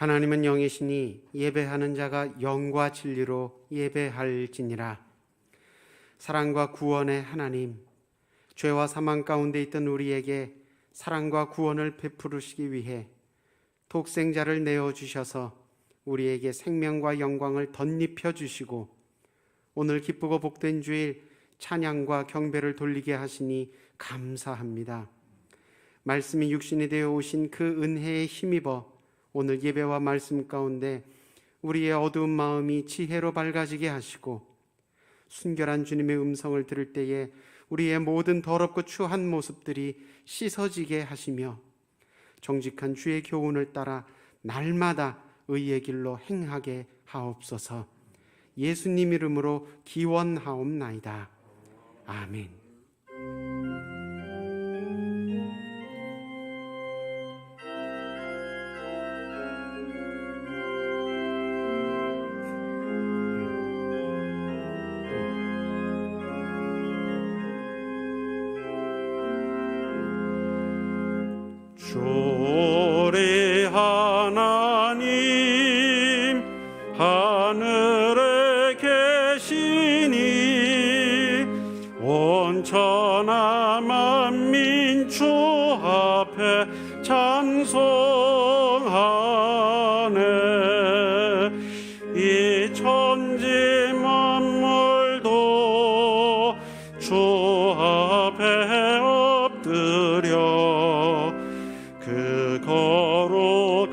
하나님은 영이시니 예배하는 자가 영과 진리로 예배할지니라. 사랑과 구원의 하나님, 죄와 사망 가운데 있던 우리에게 사랑과 구원을 베푸시기 위해 독생자를 내어주셔서 우리에게 생명과 영광을 덧입혀 주시고 오늘 기쁘고 복된 주일 찬양과 경배를 돌리게 하시니 감사합니다. 말씀이 육신이 되어 오신 그 은혜에 힘입어 오늘 예배와 말씀 가운데 우리의 어두운 마음이 지혜로 밝아지게 하시고 순결한 주님의 음성을 들을 때에 우리의 모든 더럽고 추한 모습들이 씻어지게 하시며 정직한 주의 교훈을 따라 날마다 의의 길로 행하게 하옵소서. 예수님 이름으로 기원하옵나이다. 아멘. 주리 하나님 하늘에 계시니 온천하 만민 주 앞에 찬송하네. 이 천지 만물도 주 앞에 엎드려 그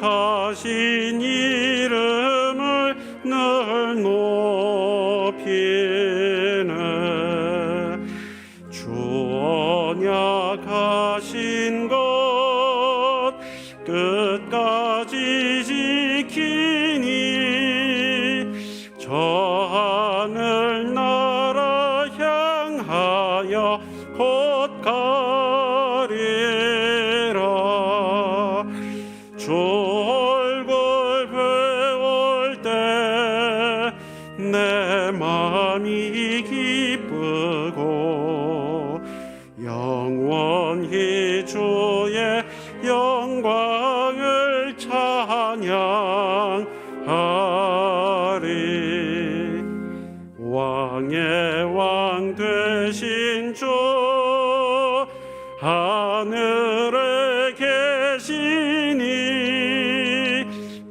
거룩하신 이름을 늘 높이네. 주 언약하신 것 끝까지 지키니 저 하늘 나라 향하여 곧 가리라. 주 얼굴 배울 때 내 마음이 기쁘고 영원히 주의 영광을 찬양하리. 왕의 왕 되신 주 하늘에 계시니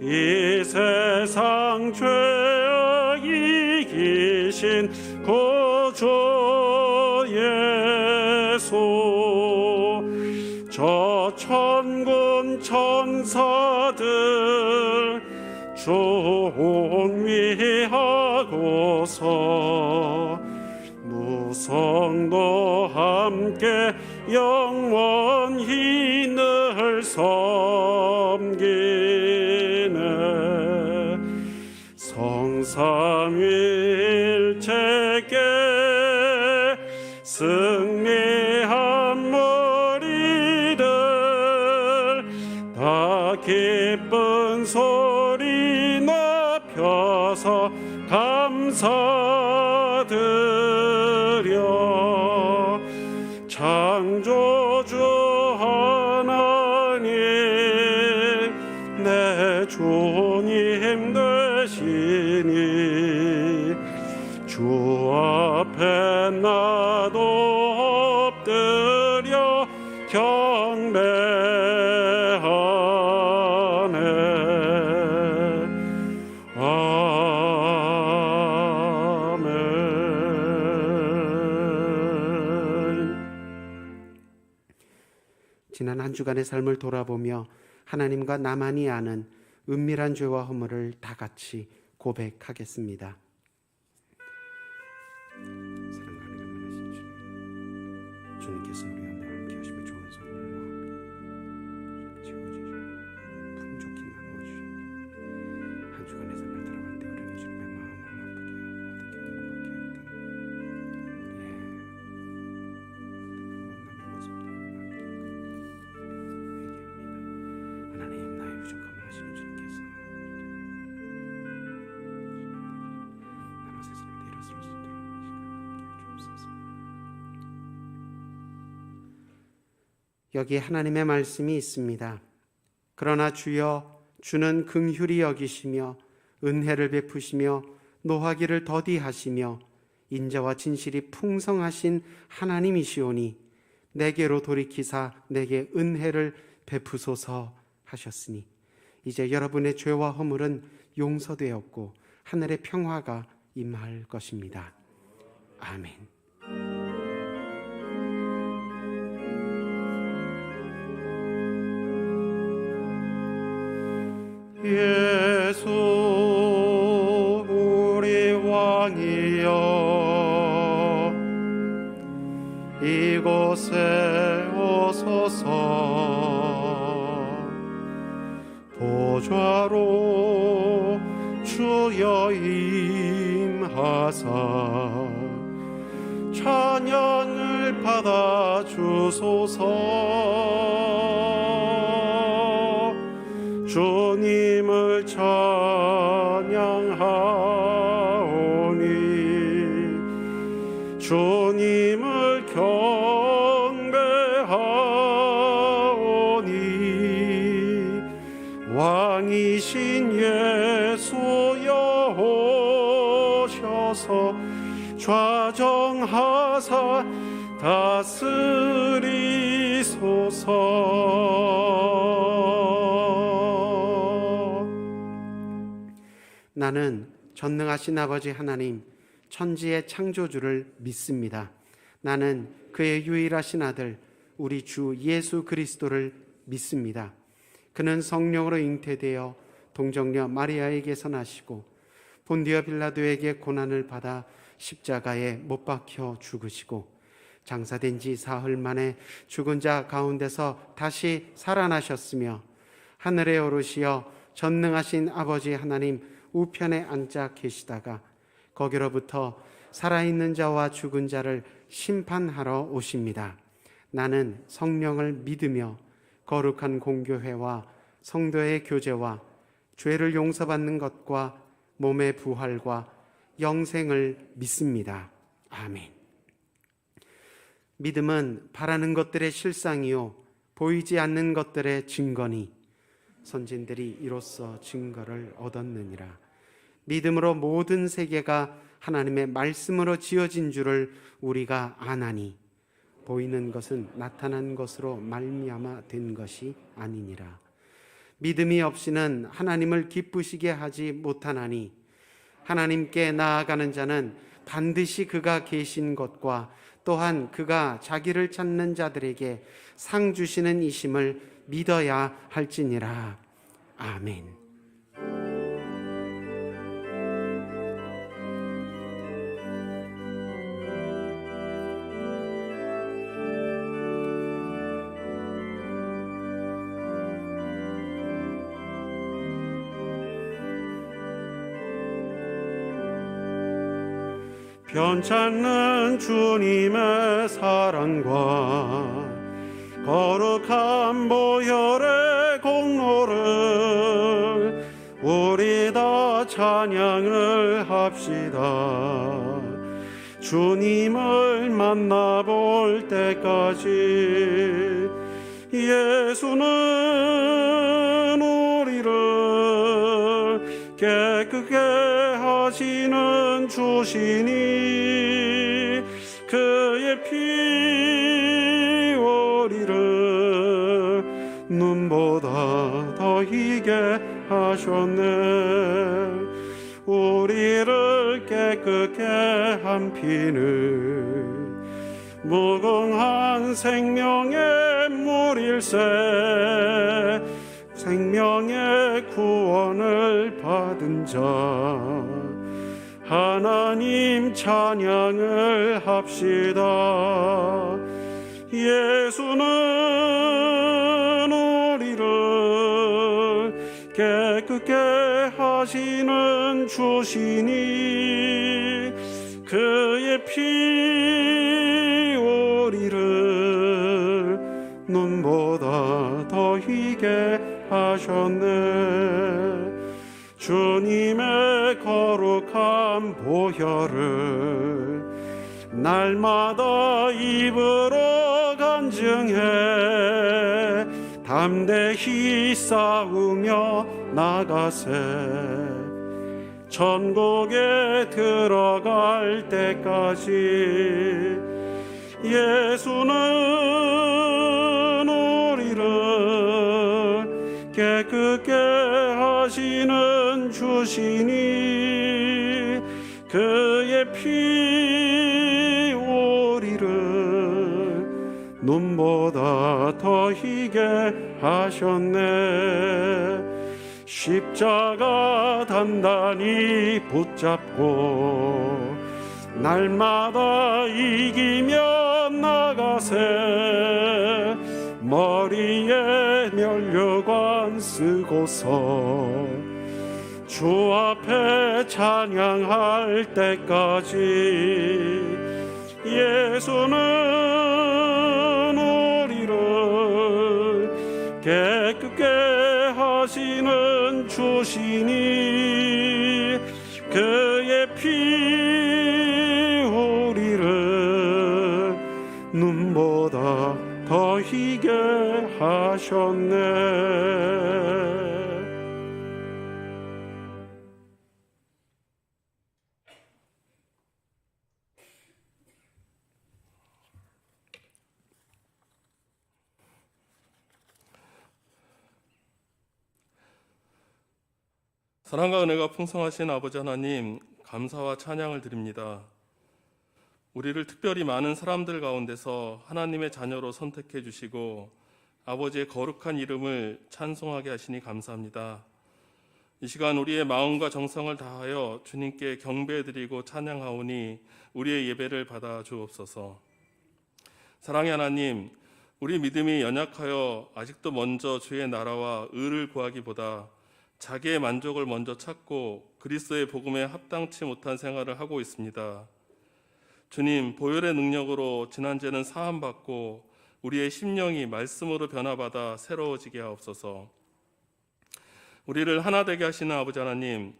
이 세상 죄악 이기신 구주 예수. 저 천군 천사들 존귀하고서 무성도 함께 영원히 늘 섬기네. 성삼위일체께 승리한 무리들 다 기쁜 소리 높여서 감사드려. 창조주 하나님 내 주님 되시니 주 앞에 나도 엎드려 경배하네. 지난 한 주간의 삶을 돌아보며 하나님과 나만이 아는 은밀한 죄와 허물을 다 같이 고백하겠습니다. 사랑하는 영원하신 주님, 주님께서 우리와 함께 하시며 좋은 선물로 채워주시고 풍족히 나누어주시고 한 주간의 삶을 돌아볼 때 우리는 주님의 마음을 아프게 하고 여기 하나님의 말씀이 있습니다. 그러나 주여 주는 긍휼히 여기시며 은혜를 베푸시며 노하기를 더디하시며 인자와 진실이 풍성하신 하나님이시오니 내게로 돌이키사 내게 은혜를 베푸소서 하셨으니 이제 여러분의 죄와 허물은 용서되었고 하늘의 평화가 임할 것입니다. 아멘. 예수 우리 왕이여, 이곳에 오소서. 보좌로 주여 임하사 찬양을 받아 주소서. 주님을 찬양하오니 주님을 경배하오니 왕이신 예수여 오셔서 좌정하사 다스리소서. 나는 전능하신 아버지 하나님 천지의 창조주를 믿습니다. 나는 그의 유일하신 아들 우리 주 예수 그리스도를 믿습니다. 그는 성령으로 잉태되어 동정녀 마리아에게서 나시고 본디오 빌라도에게 고난을 받아 십자가에 못 박혀 죽으시고 장사된 지 사흘 만에 죽은 자 가운데서 다시 살아나셨으며 하늘에 오르시어 전능하신 아버지 하나님 우편에 앉아 계시다가 거기로부터 살아있는 자와 죽은 자를 심판하러 오십니다. 나는 성령을 믿으며 거룩한 공교회와 성도의 교제와 죄를 용서받는 것과 몸의 부활과 영생을 믿습니다. 아멘. 믿음은 바라는 것들의 실상이요 보이지 않는 것들의 증거니 선진들이 이로써 증거를 얻었느니라. 믿음으로 모든 세계가 하나님의 말씀으로 지어진 줄을 우리가 아나니 보이는 것은 나타난 것으로 말미암아 된 것이 아니니라. 믿음이 없이는 하나님을 기쁘시게 하지 못하나니 하나님께 나아가는 자는 반드시 그가 계신 것과 또한 그가 자기를 찾는 자들에게 상 주시는 이심을 믿어야 할지니라. 아멘. 편찮는 주님의 사랑과 거룩한 보혈의 공로를 우리 다 찬양을 합시다. 주님을 만나볼 때까지 예수는 우리를 깨끗게 하시는 주시니 그의 피 우리를 눈보다 더 희게 하셨네. 우리를 깨끗게 한 피는 무궁한 생명의 물일세. 생명의 구원을 받은 자 하나님 찬양을 합시다. 예수는 우리를 깨끗게 하시는 주시니 그의 피 우리를 눈보다 더 희게 하셨네. 주님의 거룩한 보혈을 날마다 입으로 간증해 담대히 싸우며 나가세 천국에 들어갈 때까지 예수는 우리를 깨끗게 하시는 주시니 그의 피 우리를 눈보다 더 희게 하셨네. 십자가 단단히 붙잡고 날마다 이기며 나가세 머리에 면류관 쓰고서 주 앞에 찬양할 때까지 예수는 우리를 깨끗게 하시는 주시니 그의 피 우리를 눈보다 더 희게 하셨네. 사랑과 은혜가 풍성하신 아버지 하나님, 감사와 찬양을 드립니다. 우리를 특별히 많은 사람들 가운데서 하나님의 자녀로 선택해 주시고 아버지의 거룩한 이름을 찬송하게 하시니 감사합니다. 이 시간 우리의 마음과 정성을 다하여 주님께 경배드리고 찬양하오니 우리의 예배를 받아 주옵소서. 사랑의 하나님, 우리 믿음이 연약하여 아직도 먼저 주의 나라와 의를 구하기보다 자기의 만족을 먼저 찾고 그리스도의 복음에 합당치 못한 생활을 하고 있습니다. 주님, 보혈의 능력으로 지난 죄는 사함받고 우리의 심령이 말씀으로 변화받아 새로워지게 하옵소서. 우리를 하나 되게 하시는 아버지 하나님,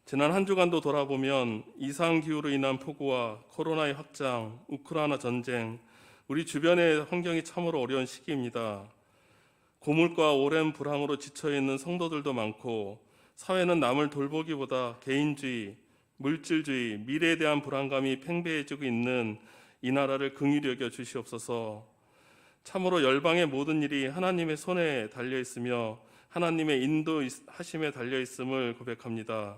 지난 한 주간도 돌아보면 이상기후로 인한 폭우와 코로나의 확장, 우크라이나 전쟁, 우리 주변의 환경이 참으로 어려운 시기입니다. 고물과 오랜 불황으로 지쳐있는 성도들도 많고 사회는 남을 돌보기보다 개인주의, 물질주의, 미래에 대한 불안감이 팽배해지고 있는 이 나라를 긍휼히 여겨 주시옵소서. 참으로 열방의 모든 일이 하나님의 손에 달려있으며 하나님의 인도하심에 달려있음을 고백합니다.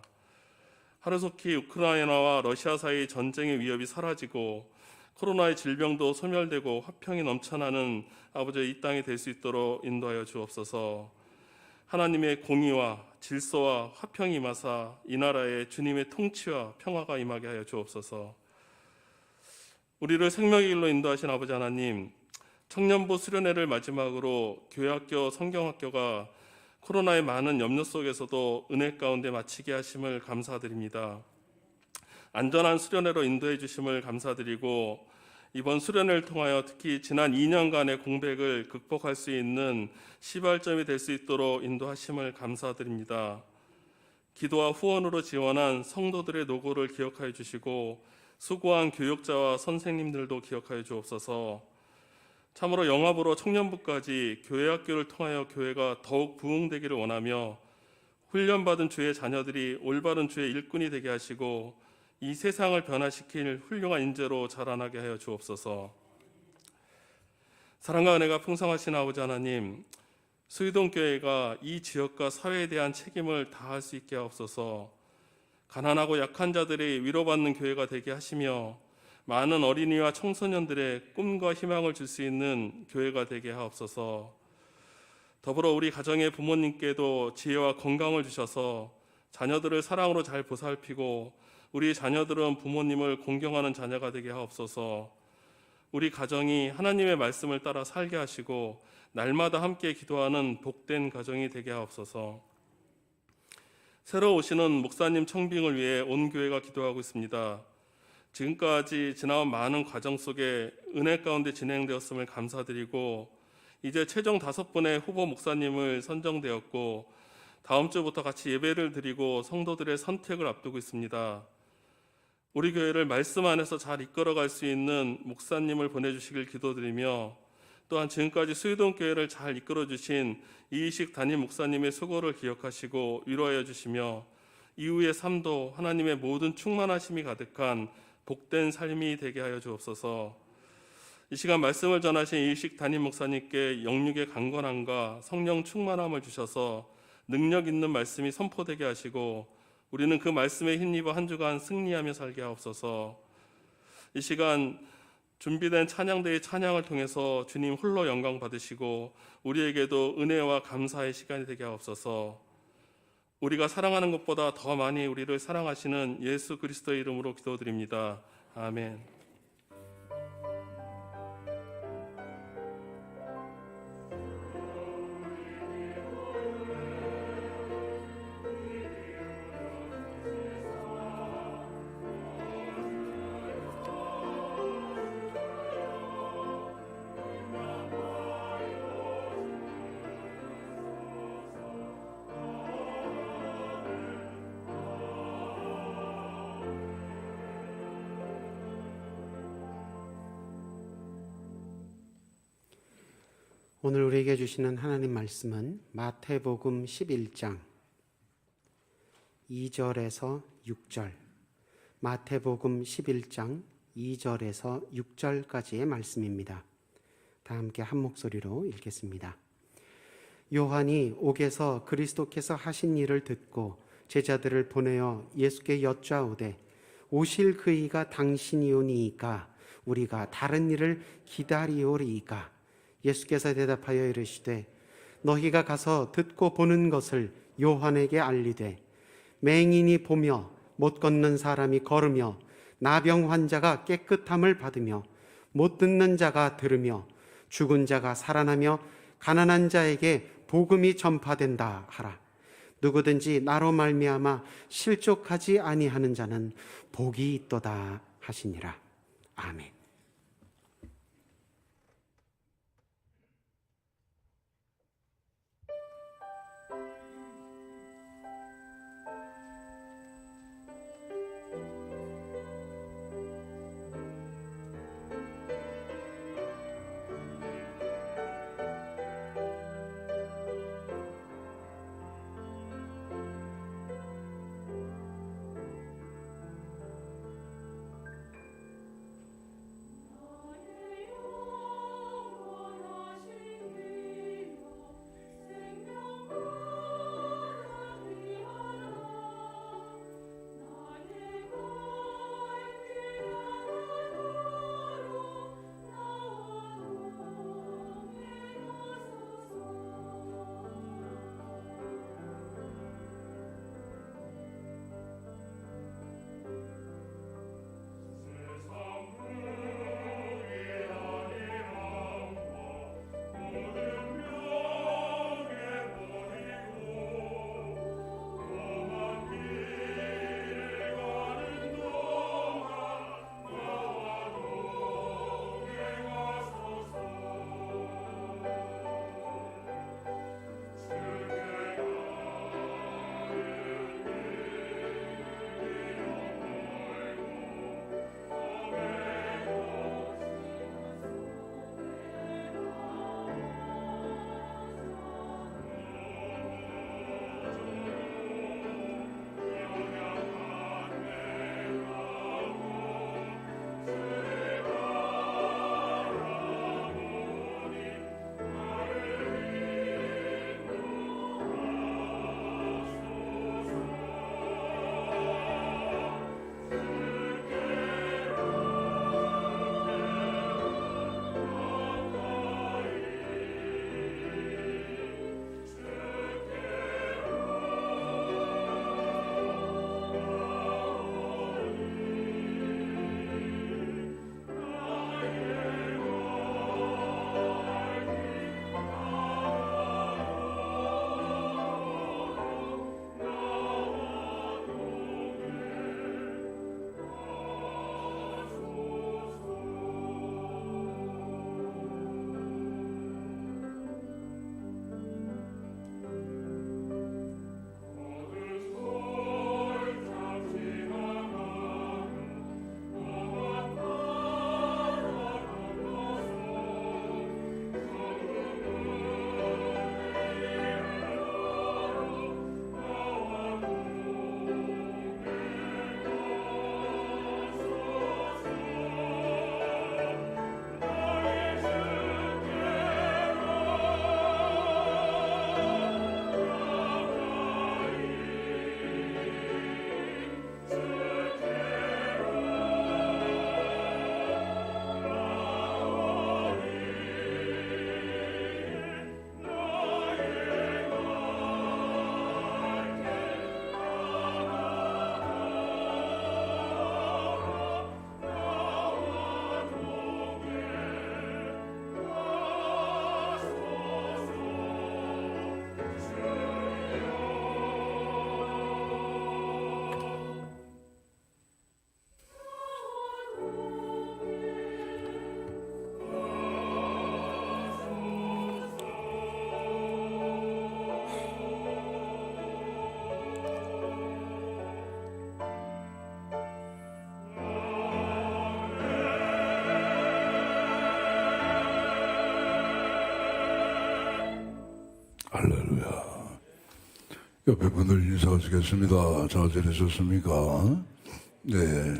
하루속히 우크라이나와 러시아 사이의 전쟁의 위협이 사라지고 코로나의 질병도 소멸되고 화평이 넘쳐나는 아버지의 이 땅이 될 수 있도록 인도하여 주옵소서. 하나님의 공의와 질서와 화평이 임하사 이 나라에 주님의 통치와 평화가 임하게 하여 주옵소서. 우리를 생명의 길로 인도하신 아버지 하나님, 청년부 수련회를 마지막으로 교회학교, 성경학교가 코로나의 많은 염려 속에서도 은혜 가운데 마치게 하심을 감사드립니다. 안전한 수련회로 인도해 주심을 감사드리고 이번 수련회를 통하여 특히 지난 2년간의 공백을 극복할 수 있는 시발점이 될 수 있도록 인도하심을 감사드립니다. 기도와 후원으로 지원한 성도들의 노고를 기억하여 주시고 수고한 교육자와 선생님들도 기억하여 주옵소서. 참으로 영합으로 청년부까지 교회학교를 통하여 교회가 더욱 부흥되기를 원하며 훈련받은 주의 자녀들이 올바른 주의 일꾼이 되게 하시고 이 세상을 변화시킬 훌륭한 인재로 자라나게 하여 주옵소서. 사랑과 은혜가 풍성하신 아버지 하나님, 수유동교회가 이 지역과 사회에 대한 책임을 다할 수 있게 하옵소서. 가난하고 약한 자들이 위로받는 교회가 되게 하시며 많은 어린이와 청소년들의 꿈과 희망을 줄 수 있는 교회가 되게 하옵소서. 더불어 우리 가정의 부모님께도 지혜와 건강을 주셔서 자녀들을 사랑으로 잘 보살피고 우리 자녀들은 부모님을 공경하는 자녀가 되게 하옵소서. 우리 가정이 하나님의 말씀을 따라 살게 하시고 날마다 함께 기도하는 복된 가정이 되게 하옵소서. 새로 오시는 목사님 청빙을 위해 온 교회가 기도하고 있습니다. 지금까지 지나온 많은 과정 속에 은혜 가운데 진행되었음을 감사드리고 이제 최종 5분의 후보 목사님을 선정되었고 다음 주부터 같이 예배를 드리고 성도들의 선택을 앞두고 있습니다. 우리 교회를 말씀 안에서 잘 이끌어갈 수 있는 목사님을 보내주시길 기도드리며 또한 지금까지 수유동 교회를 잘 이끌어 주신 이희식 담임 목사님의 수고를 기억하시고 위로하여 주시며 이후의 삶도 하나님의 모든 충만하심이 가득한 복된 삶이 되게 하여 주옵소서. 이 시간 말씀을 전하신 이희식 담임 목사님께 영육의 강건함과 성령 충만함을 주셔서 능력 있는 말씀이 선포되게 하시고 우리는 그 말씀에 힘입어 한 주간 승리하며 살게 하옵소서. 이 시간 준비된 찬양대의 찬양을 통해서 주님 홀로 영광 받으시고 우리에게도 은혜와 감사의 시간이 되게 하옵소서. 우리가 사랑하는 것보다 더 많이 우리를 사랑하시는 예수 그리스도의 이름으로 기도드립니다. 아멘. 오늘 우리에게 주시는 하나님 말씀은 마태복음 11장 2절에서 6절, 마태복음 11장 2절에서 6절까지의 말씀입니다. 다 함께 한 목소리로 읽겠습니다. 요한이 옥에서 그리스도께서 하신 일을 듣고 제자들을 보내어 예수께 여짜오되 오실 그이가 당신이오니이까 우리가 다른 일을 기다리오리이까. 예수께서 대답하여 이르시되 너희가 가서 듣고 보는 것을 요한에게 알리되 맹인이 보며 못 걷는 사람이 걸으며 나병 환자가 깨끗함을 받으며 못 듣는 자가 들으며 죽은 자가 살아나며 가난한 자에게 복음이 전파된다 하라. 누구든지 나로 말미암아 실족하지 아니하는 자는 복이 있도다 하시니라. 아멘. 옆에 분들 인사드리겠습니다. 잘 지내셨습니까? 네.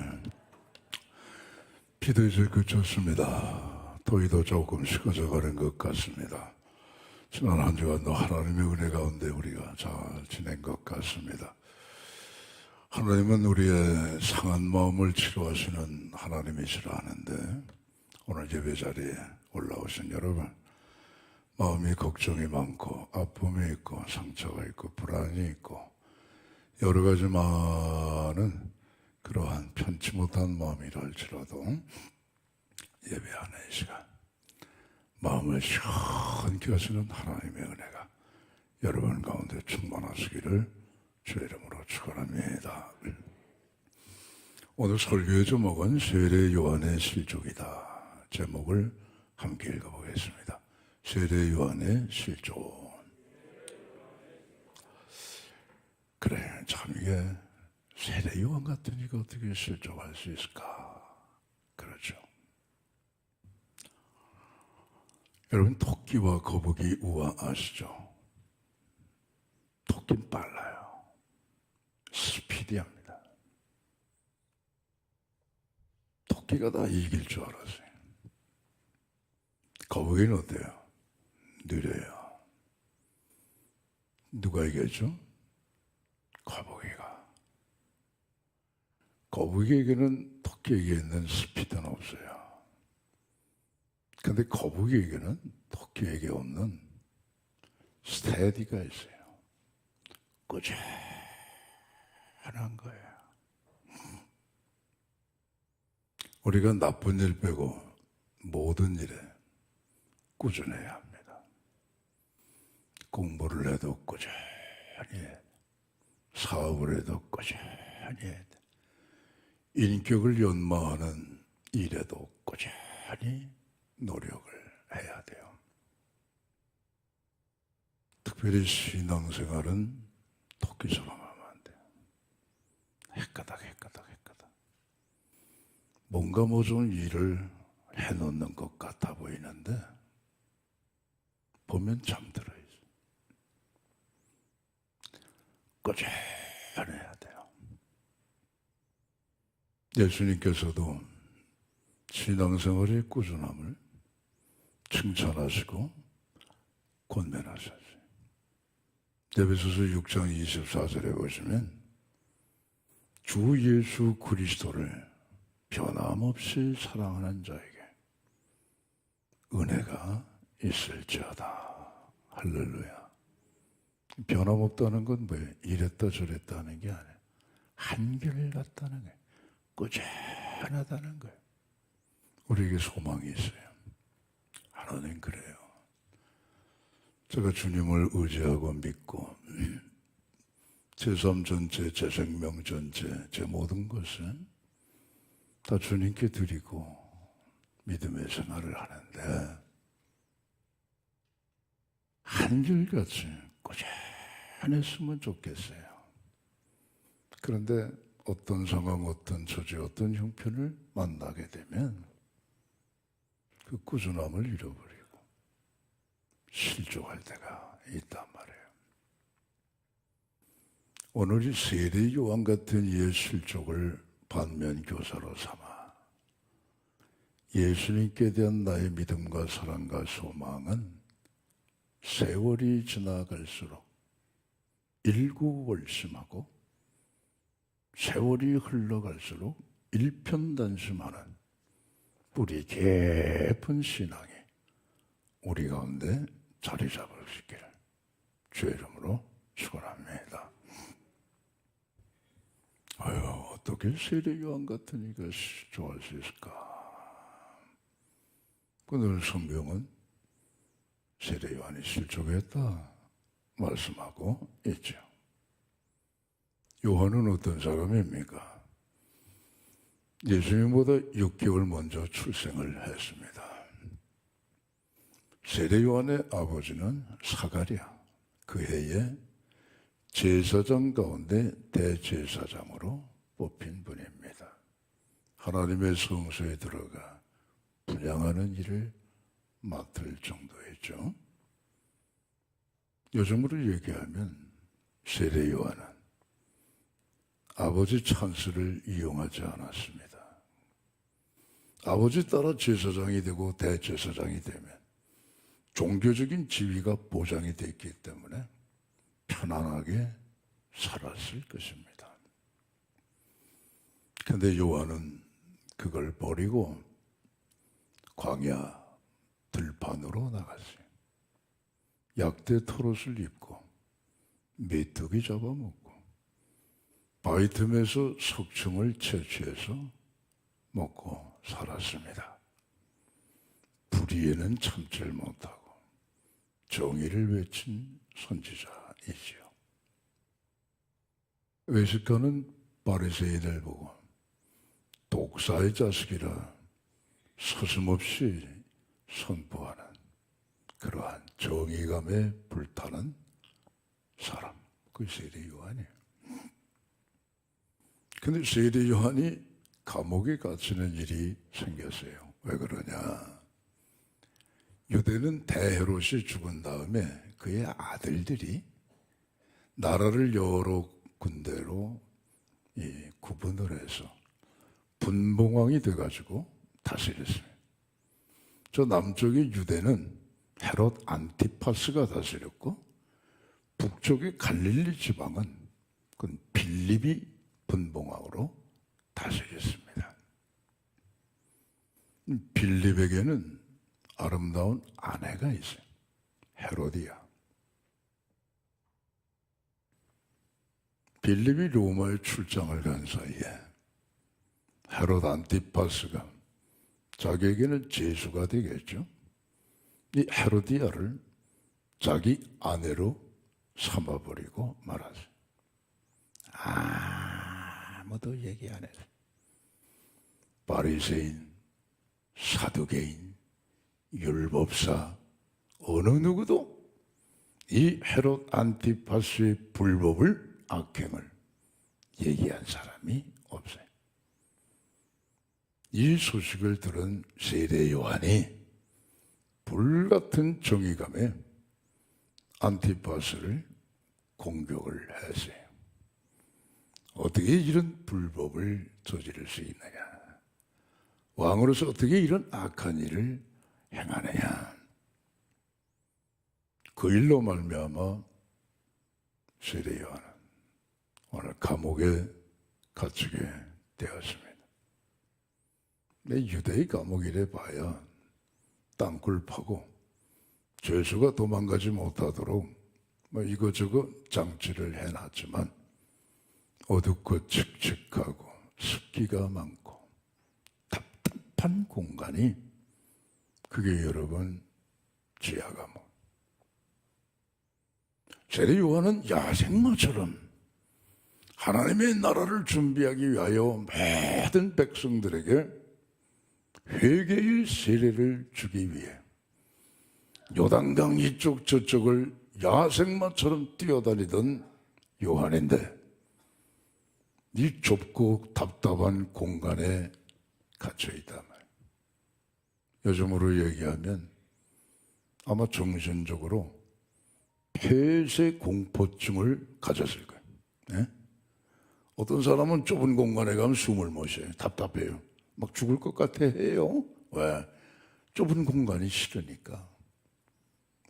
비도 이제 그쳤습니다. 더위도 조금 식어져가는 것 같습니다. 지난 한 주간도 하나님의 은혜 가운데 우리가 잘 지낸 것 같습니다. 하나님은 우리의 상한 마음을 치료하시는 하나님이시라 하는데, 오늘 예배 자리에 올라오신 여러분, 마음이 걱정이 많고 아픔이 있고 상처가 있고 불안이 있고 여러 가지 많은 그러한 편치 못한 마음이라 할지라도 예배하는 시간, 마음을 시원케 하시는 하나님의 은혜가 여러분 가운데 충만하시기를 주의 이름으로 축원합니다. 오늘 설교의 제목은 세례 요한의 실족이다. 제목을 함께 읽어보겠습니다. 세례 요한의 실족. 그래, 참 이게 세례 요한 같은 이가 어떻게 실족할 수 있을까? 그렇죠. 여러분, 토끼와 거북이 우화 아시죠? 토끼는 빨라요. 스피디합니다. 토끼가 다 이길 줄 알았어요. 거북이는 어때요? 느려요. 누가 이겼죠? 거북이가. 거북이에게는 토끼에게 있는 스피드는 없어요. 근데 거북이에게는 토끼에게 없는 스테디가 있어요. 꾸준한 거예요. 우리가 나쁜 일 빼고 모든 일에 꾸준해야 합니다. 공부를 해도 꾸준히 해야 돼. 사업을 해도 꾸준히 해야 돼. 인격을 연마하는 일에도 꾸준히 노력을 해야 돼요. 특별히 신앙생활은 토끼처럼 하면 안 돼요. 헷가닥. 뭔가 뭐 좀 일을 해놓는 것 같아 보이는데 보면 잠들어 있어요. 꾸준해야 돼요. 예수님께서도 신앙생활의 꾸준함을 칭찬하시고 권면하셨어요. 에베소서 6장 24절에 보시면 주 예수 그리스도를 변함없이 사랑하는 자에게 은혜가 있을지어다. 할렐루야. 변함없다는 건 뭐예요? 이랬다 저랬다 하는 게 아니에요. 한결같다는 거예요. 꾸준하다는 거예요. 우리에게 소망이 있어요. 하나님 그래요. 제가 주님을 의지하고 믿고 제 삶 전체, 제 생명 전체, 제 모든 것은 다 주님께 드리고 믿음의 생활을 하는데 한결같이 꾸준했으면 좋겠어요. 그런데 어떤 상황, 어떤 처지, 어떤 형편을 만나게 되면 그 꾸준함을 잃어버리고 실족할 때가 있단 말이에요. 오늘 이 세례 요한 같은 이의 실족을 반면 교사로 삼아 예수님께 대한 나의 믿음과 사랑과 소망은 세월이 지나갈수록 일구월심하고 세월이 흘러갈수록 일편단심하는 뿌리 깊은 신앙이 우리 가운데 자리 잡으시기를 주의 이름으로 축원합니다. 아유, 어떻게 세례 요한 같은 이가 좋아할 수 있을까? 오늘 성경은 세례 요한이 실족했다 말씀하고 있죠. 요한은 어떤 사람입니까? 예수님보다 6개월 먼저 출생을 했습니다. 세례 요한의 아버지는 사가랴, 그 해에 제사장 가운데 대제사장으로 뽑힌 분입니다. 하나님의 성소에 들어가 분향하는 일을 맡을 정도였죠. 요즘으로 얘기하면 세례 요한은 아버지 찬스를 이용하지 않았습니다. 아버지 따라 제사장이 되고 대제사장이 되면 종교적인 지위가 보장이 됐기 때문에 편안하게 살았을 것입니다. 그런데 요한은 그걸 버리고 광야 들판으로 나갔어요. 약대 털옷을 입고 메뚜기 잡아먹고 바위 틈에서 석청을 채취해서 먹고 살았습니다. 불의에는 참지를 못하고 정의를 외친 선지자이지요. 외식하는 바리새인을 보고 독사의 자식이라 서슴없이 선포하는 그러한 정의감에 불타는 사람, 그 세례 요한이에요. 근데 세례 요한이 감옥에 갇히는 일이 생겼어요. 왜 그러냐? 유대는 대헤롯이 죽은 다음에 그의 아들들이 나라를 여러 군대로 구분을 해서 분봉왕이 돼가지고 다스렸어요. 저 남쪽의 유대는 헤롯 안티파스가 다스렸고 북쪽의 갈릴리 지방은 그건 빌립이 분봉왕으로 다스렸습니다. 빌립에게는 아름다운 아내가 있어요. 헤로디아. 빌립이 로마에 출장을 간 사이에 헤롯 안티파스가 자기에게는 제수가 되겠죠. 이 헤로디아를 자기 아내로 삼아버리고 말았어요. 아무도 얘기 안 했어요. 바리새인, 사두개인, 율법사 어느 누구도 이 헤롯 안티파스의 불법을 악행을 얘기한 사람이 없어요. 이 소식을 들은 세례 요한이 불같은 정의감에 안티파스를 공격을 했어요. 어떻게 이런 불법을 저지를 수 있느냐? 왕으로서 어떻게 이런 악한 일을 행하느냐? 그 일로 말미암아 세례 요한은 오늘 감옥에 갇히게 되었습니다. 내 유대의 감옥이래 봐야 땅굴 파고 죄수가 도망가지 못하도록 이것저것 장치를 해놨지만 어둡고 칙칙하고 습기가 많고 답답한 공간이 그게 여러분 지하 감옥. 세례 요한은 야생마처럼 하나님의 나라를 준비하기 위하여 모든 백성들에게 회개의 세례를 주기 위해 요단강 이쪽 저쪽을 야생마처럼 뛰어다니던 요한인데 이 좁고 답답한 공간에 갇혀있단 말이에요. 요즘으로 얘기하면 아마 정신적으로 폐쇄 공포증을 가졌을 거예요. 네? 어떤 사람은 좁은 공간에 가면 숨을 못 쉬어요. 답답해요. 막 죽을 것 같아 해요. 왜? 좁은 공간이 싫으니까.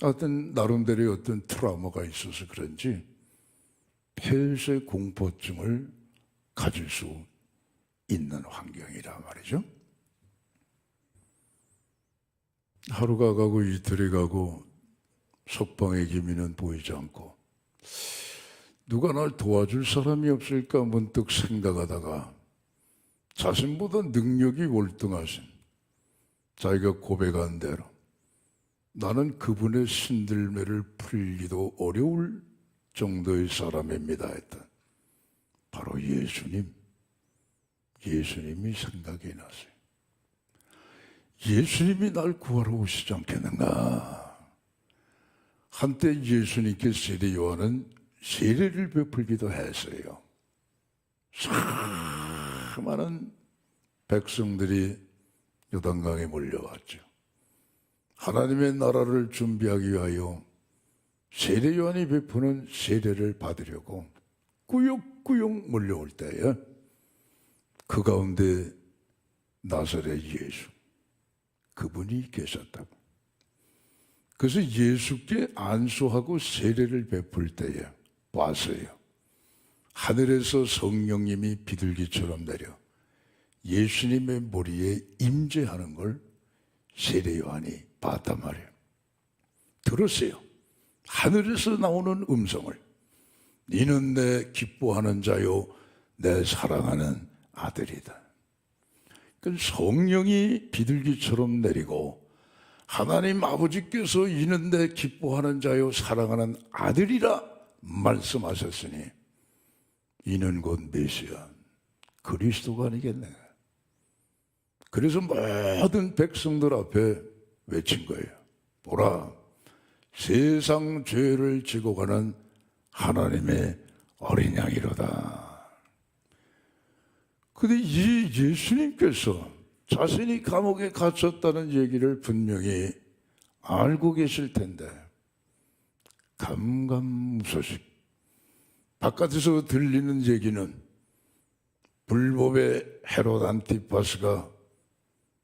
어떤 나름대로의 어떤 트라우마가 있어서 그런지 폐쇄 공포증을 가질 수 있는 환경이라 말이죠. 하루가 가고 이틀이 가고 석방의 기미는 보이지 않고 누가 날 도와줄 사람이 없을까 문득 생각하다가 자신보다 능력이 월등하신 자기가 고백한 대로 나는 그분의 신들매를 풀기도 어려울 정도의 사람입니다 했던 바로 예수님이 생각이 났어요. 예수님이 날 구하러 오시지 않겠는가? 한때 예수님께 세례 요한은 세례를 베풀기도 했어요. 수많은 백성들이 요단강에 몰려왔죠. 하나님의 나라를 준비하기 위하여 세례 요한이 베푸는 세례를 받으려고 꾸역꾸역 몰려올 때에 그 가운데 나사렛 예수, 그분이 계셨다고. 그래서 예수께 안수하고 세례를 베풀 때에 봤어요. 하늘에서 성령님이 비둘기처럼 내려 예수님의 머리에 임재하는 걸 세례 요한이 봤단 말이에요. 들었어요. 하늘에서 나오는 음성을. 너는 내 기뻐하는 자요 내 사랑하는 아들이다. 그 성령이 비둘기처럼 내리고 하나님 아버지께서 이는 내 기뻐하는 자요 사랑하는 아들이라 말씀하셨으니 이는 곧 메시아 그리스도가 아니겠네. 그래서 모든 백성들 앞에 외친 거예요. 보라, 세상 죄를 지고 가는 하나님의 어린 양이로다. 근데 이 예수님께서 자신이 감옥에 갇혔다는 얘기를 분명히 알고 계실 텐데 감감무소식. 바깥에서 들리는 얘기는 불법의 헤롯 안티파스가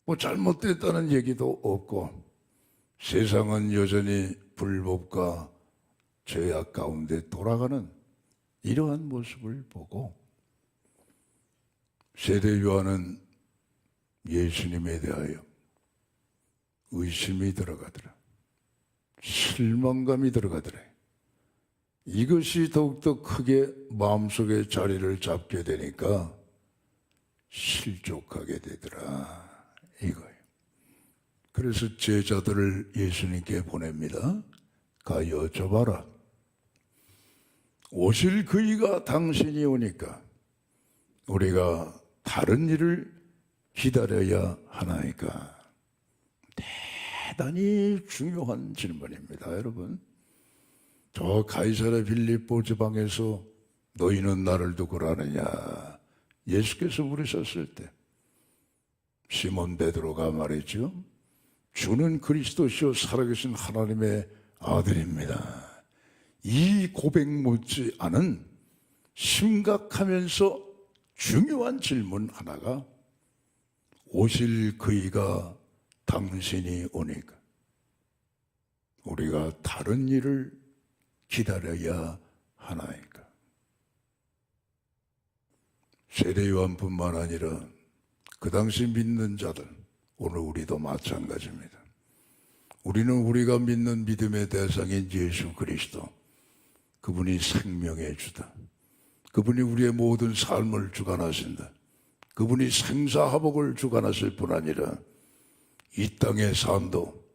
뭐 잘못됐다는 얘기도 없고 세상은 여전히 불법과 죄악 가운데 돌아가는 이러한 모습을 보고 세례 요한은 예수님에 대하여 의심이 들어가더라. 실망감이 들어가더라. 이것이 더욱더 크게 마음속에 자리를 잡게 되니까 실족하게 되더라. 이거예요. 그래서 제자들을 예수님께 보냅니다. 가 여쭤봐라. 오실 그이가 당신이 오니까 우리가 다른 일을 기다려야 하나이까? 대단히 중요한 질문입니다, 여러분. 저 가이사랴 빌립보 지방에서 너희는 나를 누구라느냐? 예수께서 물으셨을 때 시몬 베드로가 말했죠. 주는 그리스도시요 살아계신 하나님의 아들입니다. 이 고백 못지 않은 심각하면서 중요한 질문 하나가 오실 그이가 당신이 오니까 우리가 다른 일을 기다려야 하나이까? 세례 요한뿐만 아니라 그 당시 믿는 자들, 오늘 우리도 마찬가지입니다. 우리는 우리가 믿는 믿음의 대상인 예수 그리스도, 그분이 생명의 주다. 그분이 우리의 모든 삶을 주관하신다. 그분이 생사화복을 주관하실 뿐 아니라 이 땅의 삶도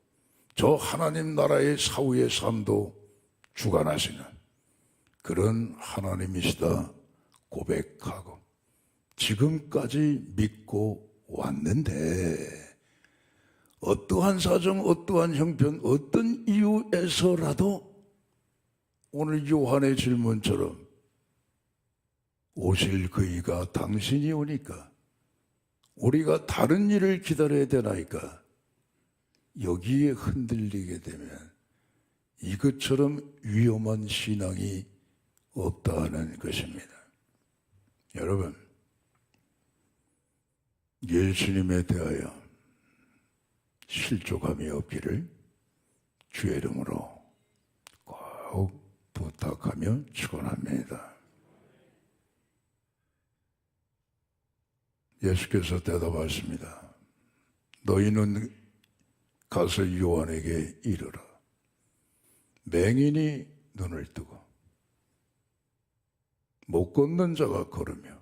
저 하나님 나라의 사후의 삶도 주관하시는 그런 하나님이시다 고백하고 지금까지 믿고 왔는데 어떠한 사정, 어떠한 형편, 어떤 이유에서라도 오늘 요한의 질문처럼 오실 그이가 당신이 오니까 우리가 다른 일을 기다려야 되나이까? 여기에 흔들리게 되면 이것처럼 위험한 신앙이 없다는 것입니다. 여러분, 예수님에 대하여 실족함이 없기를 주의 이름으로 꼭 부탁하며 축원합니다. 예수께서 대답하십니다. 너희는 가서 요한에게 이르라. 맹인이 눈을 뜨고 못 걷는 자가 걸으며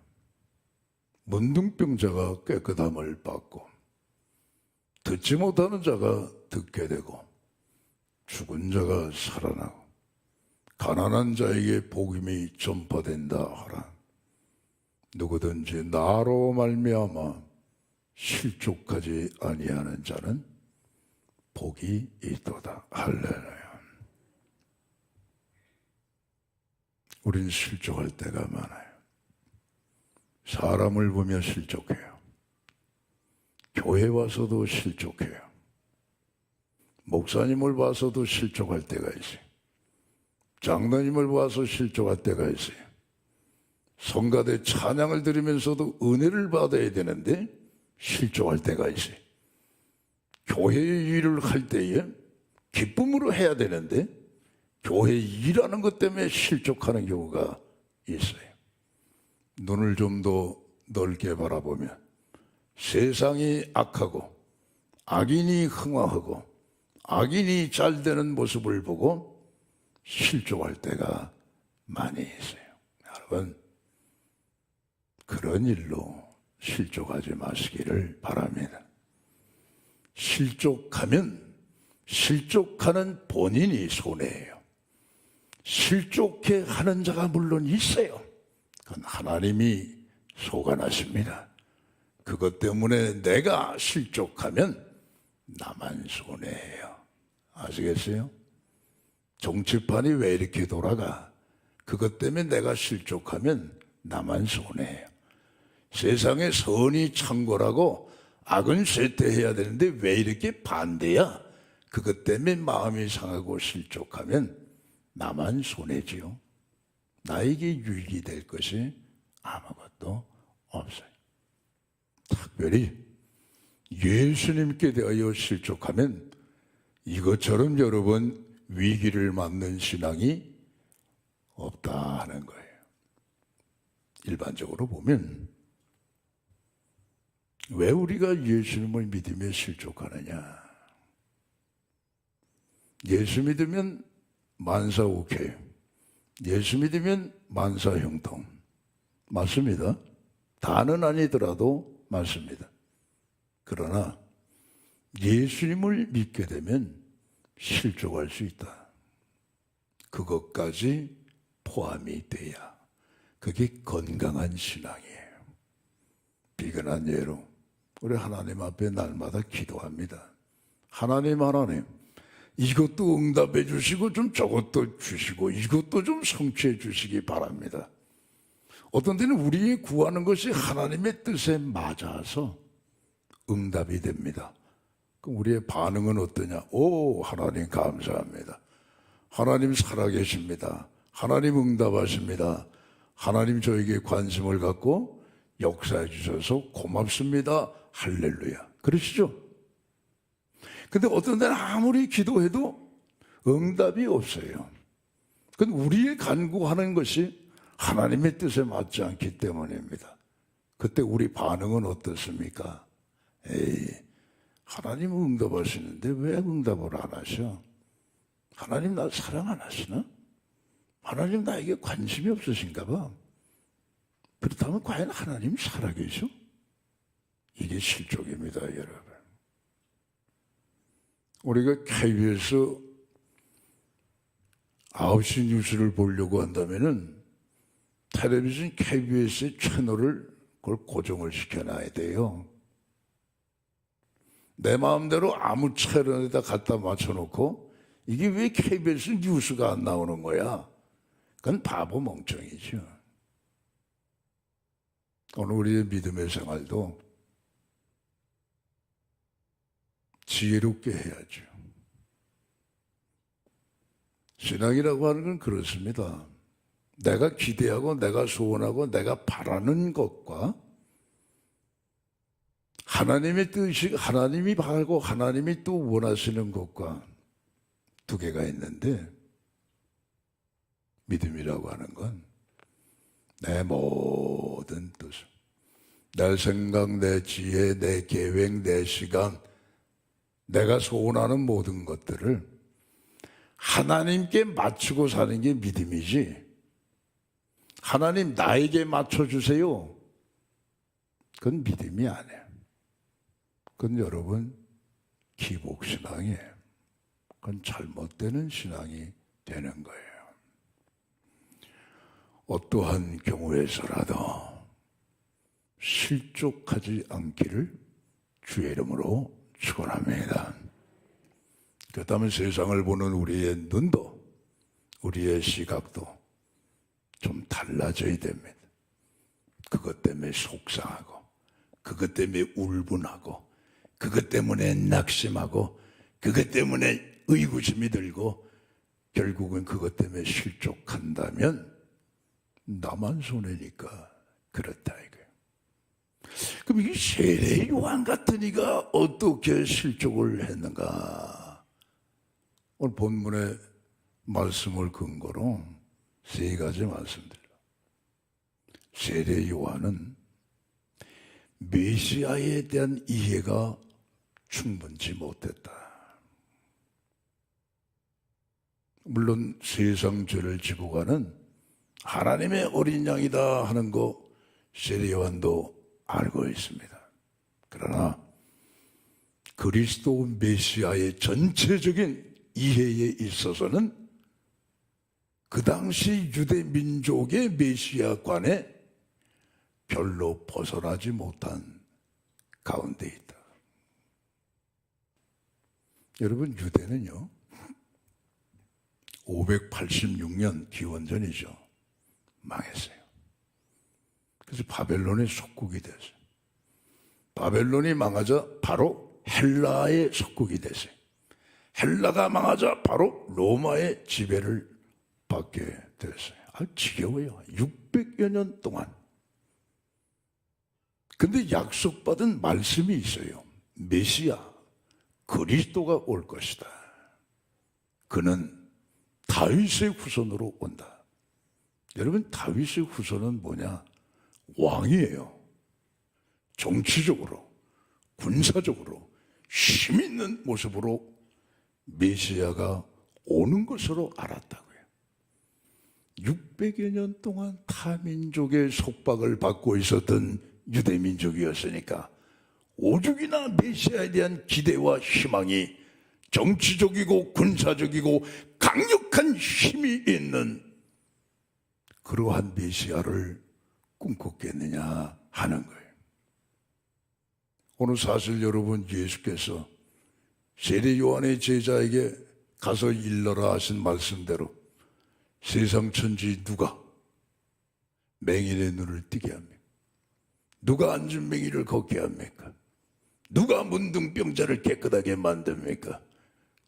문둥병자가 깨끗함을 받고 듣지 못하는 자가 듣게 되고 죽은 자가 살아나고 가난한 자에게 복음이 전파된다 하라. 누구든지 나로 말미암아 실족하지 아니하는 자는 복이 있도다. 할렐루야. 우린 실족할 때가 많아요. 사람을 보며 실족해요. 교회 와서도 실족해요. 목사님을 봐서도 실족할 때가 있어요. 장로님을 봐서 실족할 때가 있어요. 성가대 찬양을 들으면서도 은혜를 받아야 되는데 실족할 때가 있어요. 교회 일을 할 때에 기쁨으로 해야 되는데 교회 일하는 것 때문에 실족하는 경우가 있어요. 눈을 좀 더 넓게 바라보면 세상이 악하고 악인이 흥황하고 악인이 잘 되는 모습을 보고 실족할 때가 많이 있어요. 여러분, 그런 일로 실족하지 마시기를 바랍니다. 실족하면 실족하는 본인이 손해예요. 실족해 하는 자가 물론 있어요. 그건 하나님이 소관하십니다. 그것 때문에 내가 실족하면 나만 손해예요. 아시겠어요? 정치판이 왜 이렇게 돌아가? 그것 때문에 내가 실족하면 나만 손해예요. 세상에 선이 창궐하고 악은 쇠퇴해야 되는데 왜 이렇게 반대야? 그것 때문에 마음이 상하고 실족하면 나만 손해지요. 나에게 유익이 될 것이 아무것도 없어요. 특별히 예수님께 대하여 실족하면 이것처럼 여러 번 위기를 맞는 신앙이 없다 하는 거예요. 일반적으로 보면 왜 우리가 예수님을 믿으며 실족하느냐? 예수 믿으면 만사오케이, 예수 믿으면 만사형통. 맞습니다. 다는 아니더라도 맞습니다. 그러나 예수님을 믿게 되면 실족할 수 있다. 그것까지 포함이 돼야 그게 건강한 신앙이에요. 비근한 예로 우리 하나님 앞에 날마다 기도합니다. 하나님, 이것도 응답해 주시고 좀 저것도 주시고 이것도 좀 성취해 주시기 바랍니다. 어떤 때는 우리의 구하는 것이 하나님의 뜻에 맞아서 응답이 됩니다. 그럼 우리의 반응은 어떠냐? 오, 하나님 감사합니다. 하나님 살아계십니다. 하나님 응답하십니다. 하나님 저에게 관심을 갖고 역사해 주셔서 고맙습니다. 할렐루야. 그러시죠? 근데 어떤 때는 아무리 기도해도 응답이 없어요. 그건 우리의 간구하는 것이 하나님의 뜻에 맞지 않기 때문입니다. 그때 우리 반응은 어떻습니까? 에이, 하나님은 응답하시는데 왜 응답을 안 하셔? 하나님 나 사랑 안 하시나? 하나님 나에게 관심이 없으신가 봐. 그렇다면 과연 하나님 살아계셔? 이게 실족입니다, 여러분. 우리가 KBS 9시 뉴스를 보려고 한다면은 텔레비전 KBS의 채널을 그걸 고정을 시켜놔야 돼요. 내 마음대로 아무 채널에다 갖다 맞춰놓고 이게 왜 KBS 뉴스가 안 나오는 거야? 그건 바보 멍청이죠. 오늘 우리의 믿음의 생활도 지혜롭게 해야죠. 신앙이라고 하는 건 그렇습니다. 내가 기대하고 내가 소원하고 내가 바라는 것과 하나님의 뜻이 하나님이 바라고 하나님이 또 원하시는 것과 두 개가 있는데 믿음이라고 하는 건 내 모든 뜻, 내 생각, 내 지혜, 내 계획, 내 시간, 내가 소원하는 모든 것들을 하나님께 맞추고 사는 게 믿음이지, 하나님 나에게 맞춰주세요, 그건 믿음이 아니에요. 그건 여러분 기복신앙이에요. 그건 잘못되는 신앙이 되는 거예요. 어떠한 경우에서라도 실족하지 않기를 주의 이름으로 축원합니다. 그렇다면 세상을 보는 우리의 눈도 우리의 시각도 좀 달라져야 됩니다. 그것 때문에 속상하고 그것 때문에 울분하고 그것 때문에 낙심하고 그것 때문에 의구심이 들고 결국은 그것 때문에 실족한다면 나만 손해니까 그렇다 이거예요. 그럼 이 세례 요한 같은 이가 어떻게 실족을 했는가? 오늘 본문의 말씀을 근거로 세 가지 말씀드려요. 세례 요한은 메시아에 대한 이해가 충분치 못했다. 물론 세상 죄를 지고 가는 하나님의 어린 양이다 하는 거 세례 요한도 알고 있습니다. 그러나 그리스도 메시아의 전체적인 이해에 있어서는 그 당시 유대 민족의 메시아관에 별로 벗어나지 못한 가운데 있다. 여러분, 유대는요 586년 기원전이죠. 망했어요. 그래서 바벨론의 속국이 됐어요. 바벨론이 망하자 바로 헬라의 속국이 됐어요. 헬라가 망하자 바로 로마의 지배를 받게 됐어요. 지겨워요. 600여 년 동안. 근데 약속받은 말씀이 있어요. 메시아, 그리스도가 올 것이다. 그는 다윗의 후손으로 온다. 여러분, 다윗의 후손은 뭐냐? 왕이에요. 정치적으로, 군사적으로 힘 있는 모습으로 메시아가 오는 것으로 알았다고요. 600여 년 동안 타민족의 속박을 받고 있었던 유대민족이었으니까 오죽이나 메시아에 대한 기대와 희망이 정치적이고 군사적이고 강력한 힘이 있는 그러한 메시아를 꿈꿨겠느냐 하는 거예요. 오늘 사실 여러분, 예수께서 세례 요한의 제자에게 가서 일러라 하신 말씀대로 세상 천지 누가 맹인의 눈을 뜨게 합니까? 누가 앉은 맹인을 걷게 합니까? 누가 문둥병자를 깨끗하게 만듭니까?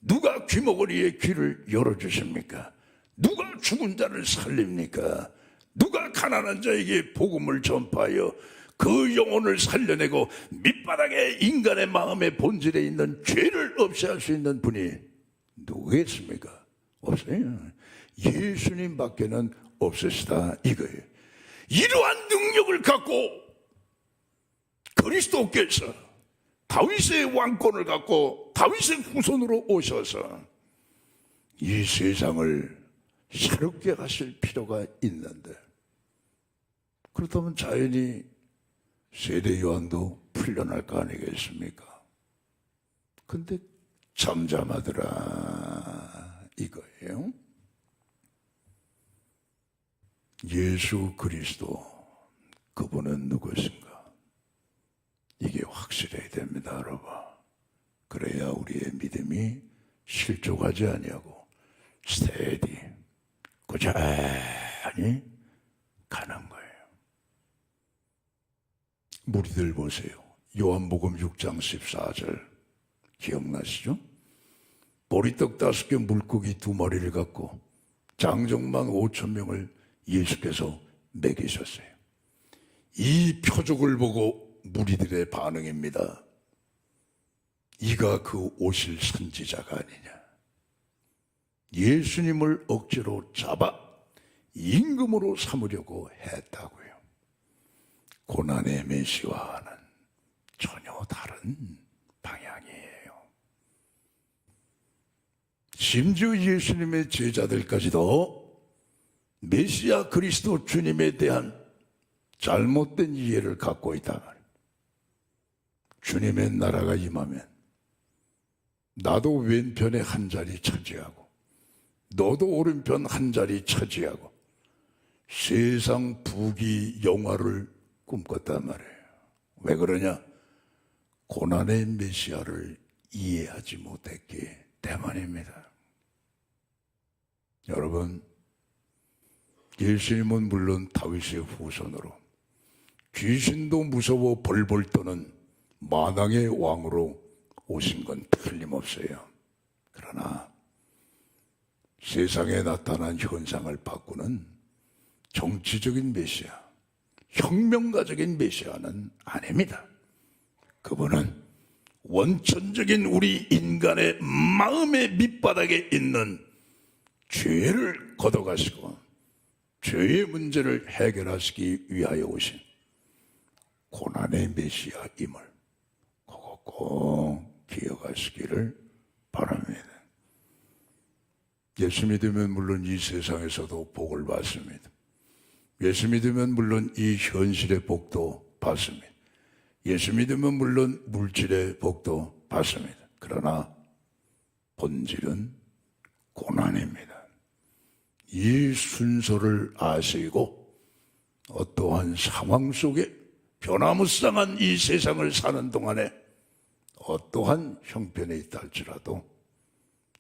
누가 귀머거리의 귀를 열어주십니까? 누가 죽은 자를 살립니까? 누가 가난한 자에게 복음을 전파하여 그 영혼을 살려내고 밑바닥에 인간의 마음의 본질에 있는 죄를 없애할 수 있는 분이 누구겠습니까? 없어요. 예수님밖에는 없으시다 이거예요. 이러한 능력을 갖고 그리스도께서 다윗의 왕권을 갖고 다윗의 후손으로 오셔서 이 세상을 새롭게 하실 필요가 있는데, 그렇다면 자연히 세례 요한도 풀려날 거 아니겠습니까? 근데 잠잠하더라 이거예요. 예수 그리스도, 그분은 누구신가? 이게 확실해야 됩니다, 여러분. 그래야 우리의 믿음이 실족하지 아니하고 스테디, 꾸준히 가는 거예요. 무리들 보세요. 요한복음 6장 14절 기억나시죠? 보리떡 5개 물고기 2마리를 갖고 장정만 5,000명을 예수께서 먹이셨어요. 이 표적을 보고 무리들의 반응입니다. 이가 그 오실 선지자가 아니냐. 예수님을 억지로 잡아 임금으로 삼으려고 했다고요. 고난의 메시아와는 전혀 다른 방향이에요. 심지어 예수님의 제자들까지도 메시아 그리스도 주님에 대한 잘못된 이해를 갖고 있다 말이에요. 주님의 나라가 임하면 나도 왼편에 한 자리 차지하고 너도 오른편 한 자리 차지하고 세상 부귀 영화를 꿈꿨단 말이에요. 왜 그러냐? 고난의 메시아를 이해하지 못했기 때문입니다. 여러분, 예수님은 물론 다윗의 후손으로 귀신도 무서워 벌벌 떠는 만왕의 왕으로 오신 건 틀림없어요. 그러나 세상에 나타난 현상을 바꾸는 정치적인 메시아, 혁명가적인 메시아는 아닙니다. 그분은 원천적인 우리 인간의 마음의 밑바닥에 있는 죄를 걷어가시고 죄의 문제를 해결하시기 위하여 오신 고난의 메시아임을 그거 꼭 기억하시기를 바랍니다. 예수 믿으면 물론 이 세상에서도 복을 받습니다. 예수 믿으면 물론 이 현실의 복도 받습니다. 예수 믿으면 물론 물질의 복도 받습니다. 그러나 본질은 고난입니다. 이 순서를 아시고 어떠한 상황 속에 변화무쌍한 이 세상을 사는 동안에 어떠한 형편에 있다 할지라도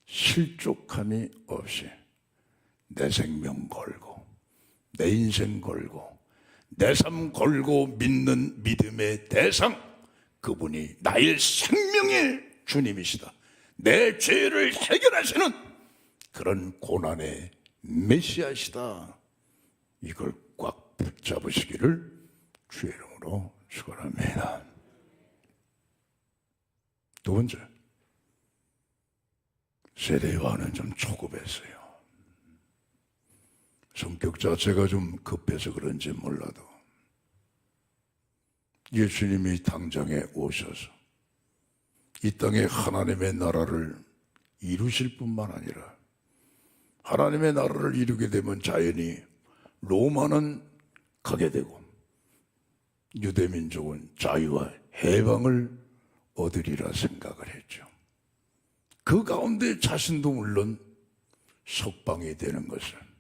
실족함이 없이 내 생명 걸고 내 인생 걸고 내 삶 걸고 믿는 믿음의 대상, 그분이 나의 생명의 주님이시다. 내 죄를 해결하시는 그런 고난의 메시아시다. 이걸 꽉 붙잡으시기를 주의 이름으로 축원합니다. 두 번째, 세례요한은 좀 초급했어요. 성격 자체가 좀 급해서 그런지 몰라도 예수님이 당장에 오셔서 이 땅에 하나님의 나라를 이루실 뿐만 아니라 하나님의 나라를 이루게 되면 자연히 로마는 가게 되고 유대민족은 자유와 해방을 얻으리라 생각을 했죠. 그 가운데 자신도 물론 석방이 되는 것을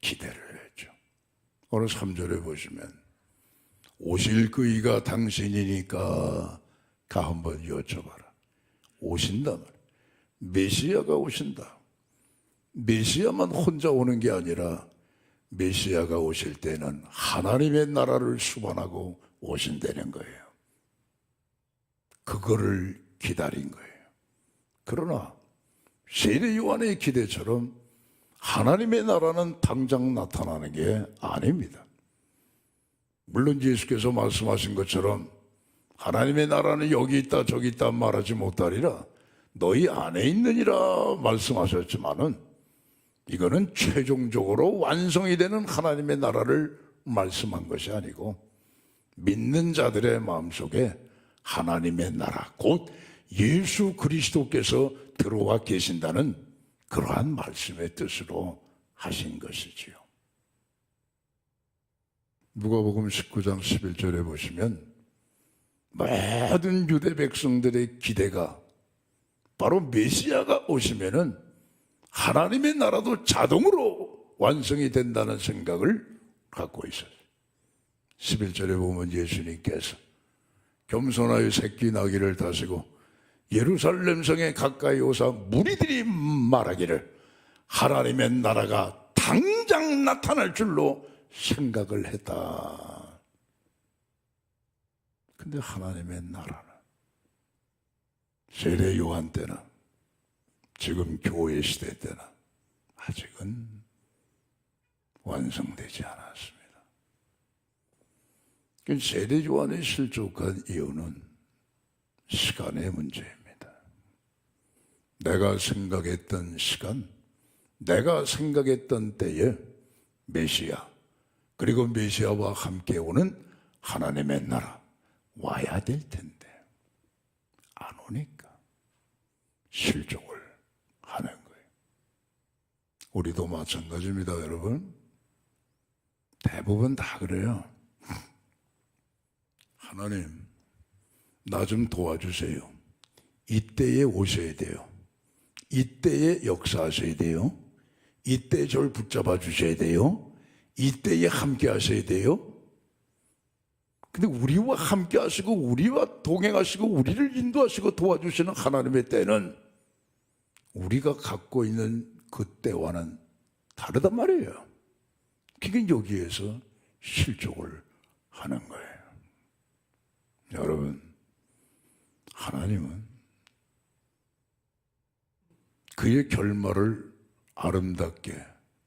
기대를 했죠. 오늘 3절에 보시면 오실 그이가 당신이니까 가 한번 여쭤봐라. 오신다 말이야. 메시아가 오신다. 메시아만 혼자 오는 게 아니라 메시아가 오실 때는 하나님의 나라를 수반하고 오신다는 거예요. 그거를 기다린 거예요. 그러나 세례 요한의 기대처럼 하나님의 나라는 당장 나타나는 게 아닙니다. 물론 예수께서 말씀하신 것처럼 하나님의 나라는 여기 있다 저기 있다 말하지 못하리라 너희 안에 있느니라 말씀하셨지만은 이거는 최종적으로 완성이 되는 하나님의 나라를 말씀한 것이 아니고 믿는 자들의 마음속에 하나님의 나라 곧 예수 그리스도께서 들어와 계신다는 그러한 말씀의 뜻으로 하신 것이지요. 누가복음 19장 11절에 보시면 모든 유대 백성들의 기대가 바로 메시아가 오시면은 하나님의 나라도 자동으로 완성이 된다는 생각을 갖고 있어요. 11절에 보면 예수님께서 겸손하여 새끼 나귀를 타시고 예루살렘 성에 가까이 오사 무리들이 말하기를 하나님의 나라가 당장 나타날 줄로 생각을 했다. 근데 하나님의 나라는 세례 요한 때나 지금 교회 시대 때나 아직은 완성되지 않았습니다. 세례 요한이 실족한 이유는 시간의 문제입니다. 내가 생각했던 시간, 내가 생각했던 때에 메시아, 그리고 메시아와 함께 오는 하나님의 나라 와야 될 텐데 안 오니까 실족을 하는 거예요. 우리도 마찬가지입니다, 여러분. 대부분 다 그래요. 하나님, 나 좀 도와주세요. 이때에 오셔야 돼요. 이때에 역사하셔야 돼요. 이때 저를 붙잡아 주셔야 돼요. 이때에 함께 하셔야 돼요. 근데 우리와 함께 하시고 우리와 동행하시고 우리를 인도하시고 도와주시는 하나님의 때는 우리가 갖고 있는 그 때와는 다르단 말이에요. 그게 여기에서 실족을 하는 거예요. 여러분, 하나님은 그의 결말을 아름답게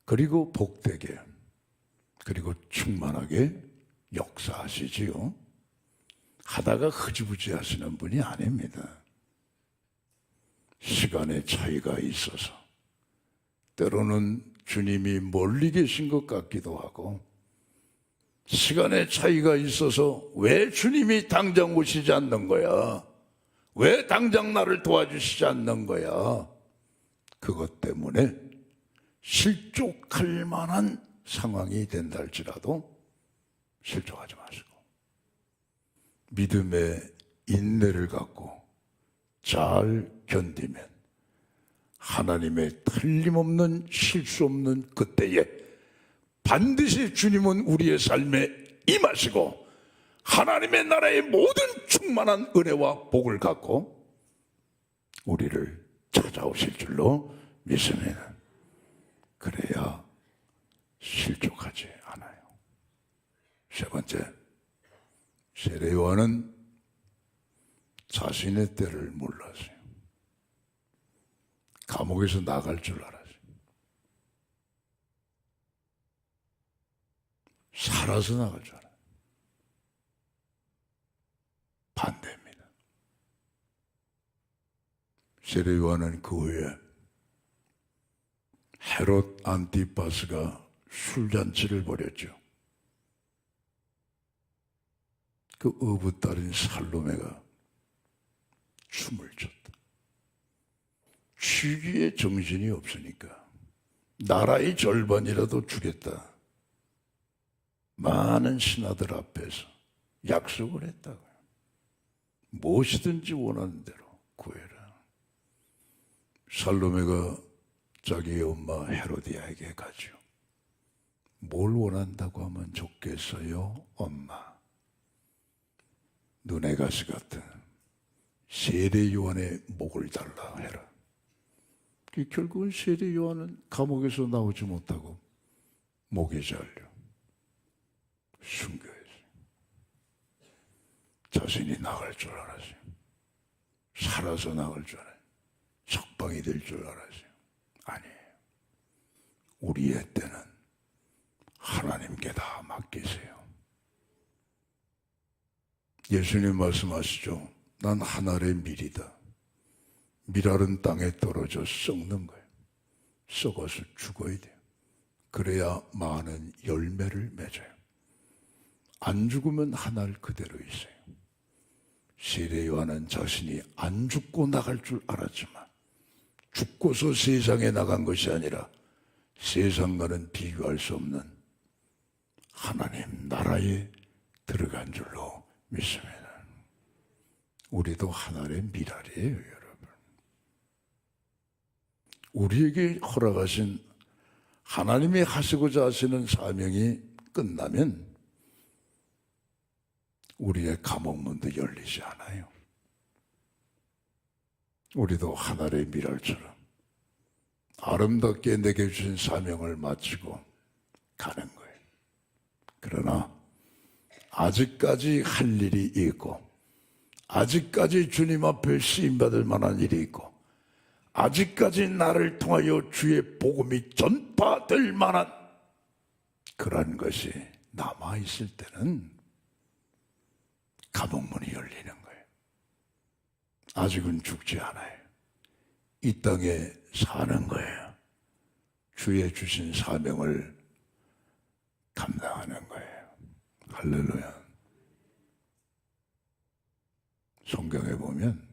그리고 복되게 그리고 충만하게 역사하시지요. 하다가 흐지부지 하시는 분이 아닙니다. 시간의 차이가 있어서 때로는 주님이 멀리 계신 것 같기도 하고, 시간의 차이가 있어서 왜 주님이 당장 오시지 않는 거야? 왜 당장 나를 도와주시지 않는 거야? 그것 때문에 실족할 만한 상황이 된다 할지라도 실족하지 마시고 믿음의 인내를 갖고 잘 견디면 하나님의 틀림없는 실수 없는 그때에 반드시 주님은 우리의 삶에 임하시고 하나님의 나라의 모든 충만한 은혜와 복을 갖고 우리를 찾아오실 줄로 믿습니다. 그래야 실족하지 않아요. 세 번째, 세례 요한은 자신의 때를 몰랐어요. 감옥에서 나갈 줄 알았어요. 살아서 나갈 줄 알아요. 반대입니다. 세례 요한은 그 후에 헤롯 안티파스가 술잔치를 벌였죠. 그 어부딸인 살로메가 춤을 췄다. 취기에 정신이 없으니까 나라의 절반이라도 주겠다. 많은 신하들 앞에서 약속을 했다고요. 무엇이든지 원하는 대로 구해라. 살로메가 자기의 엄마 헤로디아에게 가죠. 뭘 원한다고 하면 좋겠어요, 엄마? 눈의 가시 같은 세례 요한의 목을 달라 해라. 결국은 세례 요한은 감옥에서 나오지 못하고 목에 잘려 순교했어요. 자신이 나갈 줄 알았어요. 살아서 나갈 줄 알았어요. 석방이 될 줄 알았어요. 아니에요. 우리의 때는 하나님께 다 맡기세요. 예수님 말씀하시죠. 난 한 알의 밀이다. 밀알은 땅에 떨어져 썩는 거예요. 썩어서 죽어야 돼요. 그래야 많은 열매를 맺어요. 안 죽으면 한 알 그대로 있어요. 세례 요한은 자신이 안 죽고 나갈 줄 알았지만 죽고서 세상에 나간 것이 아니라 세상과는 비교할 수 없는 하나님 나라에 들어간 줄로 믿습니다. 우리도 하나의 밀알이에요, 여러분. 우리에게 허락하신 하나님이 하시고자 하시는 사명이 끝나면 우리의 감옥문도 열리지 않아요. 우리도 하나의 밀알처럼 아름답게 내게 주신 사명을 마치고 가는 거예요. 그러나 아직까지 할 일이 있고 아직까지 주님 앞에 쓰임받을 만한 일이 있고 아직까지 나를 통하여 주의 복음이 전파될 만한 그런 것이 남아있을 때는 감옥문이 열리는 거예요. 아직은 죽지 않아요. 이 땅에 사는 거예요. 주의 주신 사명을 감당하는 거예요. 할렐루야. 성경에 보면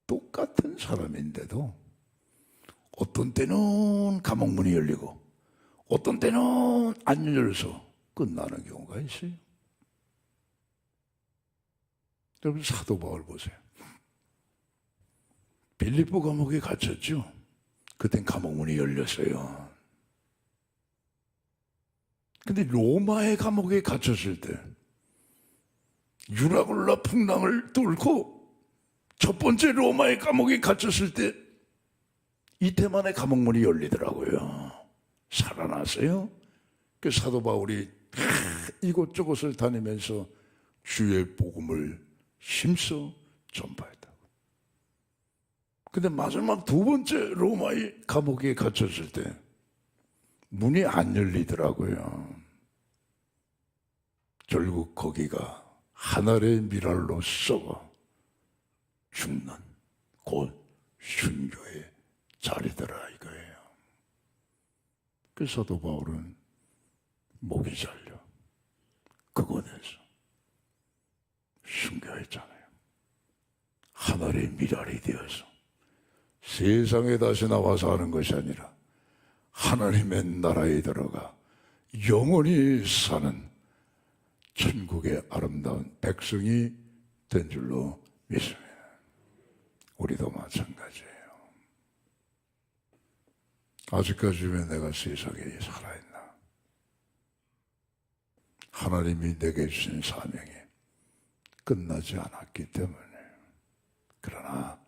똑같은 사람인데도 어떤 때는 감옥문이 열리고 어떤 때는 안 열려서 끝나는 경우가 있어요. 여러분 사도 바울 보세요. 빌립보 감옥에 갇혔죠. 그땐 감옥문이 열렸어요. 근데 로마의 감옥에 갇혔을 때 유라굴라 풍랑을 뚫고 첫 번째 로마의 감옥에 갇혔을 때 이틀 만에 감옥문이 열리더라고요. 살아났어요. 그 사도 바울이 이곳저곳을 다니면서 주의 복음을 힘써 전파했다고. 근데 마지막 두 번째 로마의 감옥에 갇혔을 때 문이 안 열리더라고요. 결국 거기가 하늘의 미랄로 썩어 죽는 곧 순교의 자리더라 이거예요. 그 사도 바울은 목이 잘려 그곳에서 순교했잖아요. 하늘의 미랄이 되어서 세상에 다시 나와 사는 것이 아니라 하나님의 나라에 들어가 영원히 사는 천국의 아름다운 백성이 된 줄로 믿습니다. 우리도 마찬가지예요. 아직까지 왜 내가 세상에 살아있나? 하나님이 내게 주신 사명이 끝나지 않았기 때문에. 그러나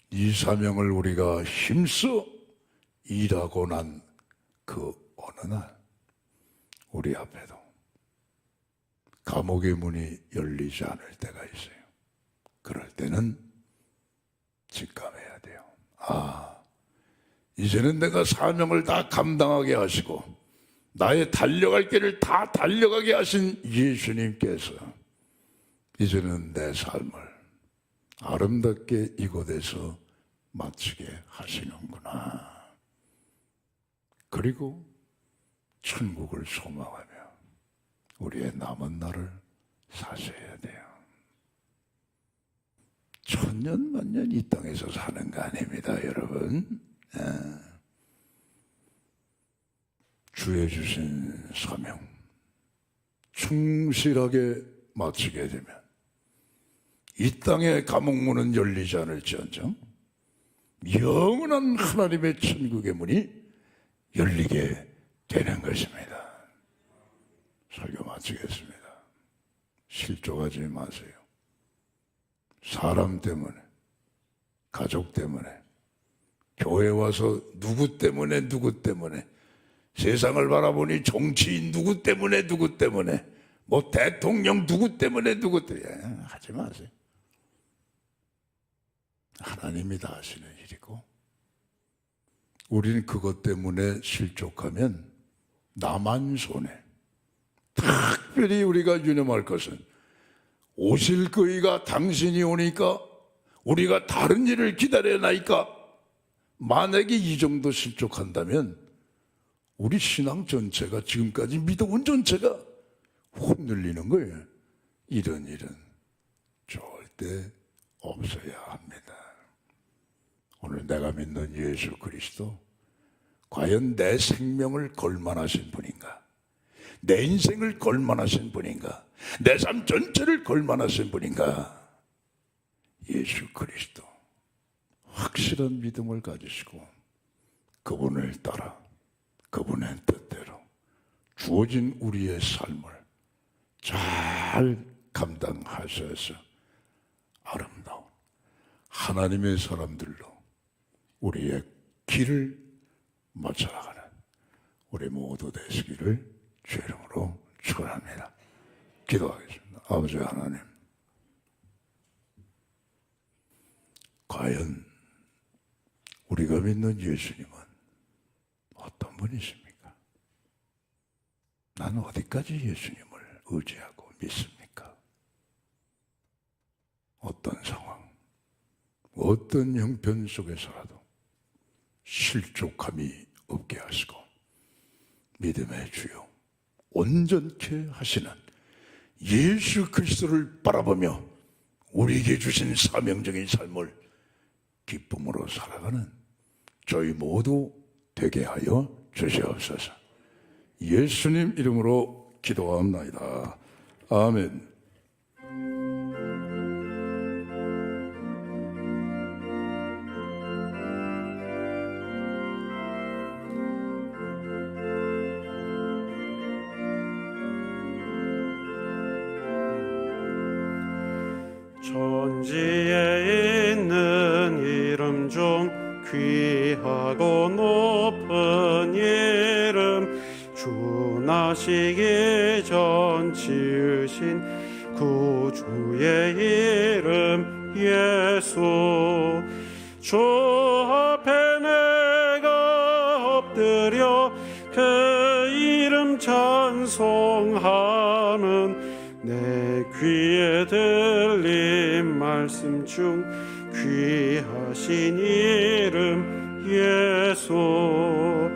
이 사명을 우리가 힘써 일하고 난 그 어느 날 우리 앞에도 감옥의 문이 열리지 않을 때가 있어요. 그럴 때는 직감해야 돼요. 이제는 내가 사명을 다 감당하게 하시고 나의 달려갈 길을 다 달려가게 하신 예수님께서 이제는 내 삶을 아름답게 이곳에서 마치게 하시는구나. 그리고 천국을 소망하며 우리의 남은 날을 사셔야 돼요. 천년만년 이 땅에서 사는 거 아닙니다, 여러분. 주의 주신 사명 충실하게 마치게 되면 이 땅의 감옥문은 열리지 않을지언정 영원한 하나님의 천국의 문이 열리게 되는 것입니다. 설교 마치겠습니다. 실족하지 마세요. 사람 때문에, 가족 때문에, 교회 와서 누구 때문에 세상을 바라보니 정치인 누구 때문에 뭐 대통령 누구 때문에 하지 마세요. 하나님이 다 하시는 일이고 우리는 그것 때문에 실족하면 나만 손해. 특별히 우리가 유념할 것은 오실 그이가 당신이 오니까 우리가 다른 일을 기다려나이까. 만약에 이 정도 실족한다면 우리 신앙 전체가 지금까지 믿어온 전체가 휘둘리는 거예요. 이런 일은 절대 없어야 합니다. 오늘 내가 믿는 예수 그리스도 과연 내 생명을 걸만하신 분인가? 내 인생을 걸만하신 분인가? 내 삶 전체를 걸만하신 분인가? 예수 그리스도 확실한 믿음을 가지시고 그분을 따라 그분의 뜻대로 주어진 우리의 삶을 잘 감당하셔서 아름다운 하나님의 사람들로 우리의 길을 맞춰나가는 우리 모두 되시기를 주의 이름으로 축원합니다. 기도하겠습니다. 아버지 하나님, 과연 우리가 믿는 예수님은 어떤 분이십니까? 나는 어디까지 예수님을 의지하고 믿습니까? 어떤 상황, 어떤 형편 속에서라도 실족함이 없게 하시고 믿음의 주요 온전케 하시는 예수 그리스도를 바라보며 우리에게 주신 사명적인 삶을 기쁨으로 살아가는 저희 모두 되게 하여 주시옵소서. 예수님 이름으로 기도합나이다. 아멘. 천지에 있는 이름 중 귀하고 높은 이름, 주 나시기 전 지으신 구주의 이름 예수. 주 앞에 내가 엎드려 그 이름 찬송함은 내 귀에 들린 말씀 중 귀하신 이름 예수.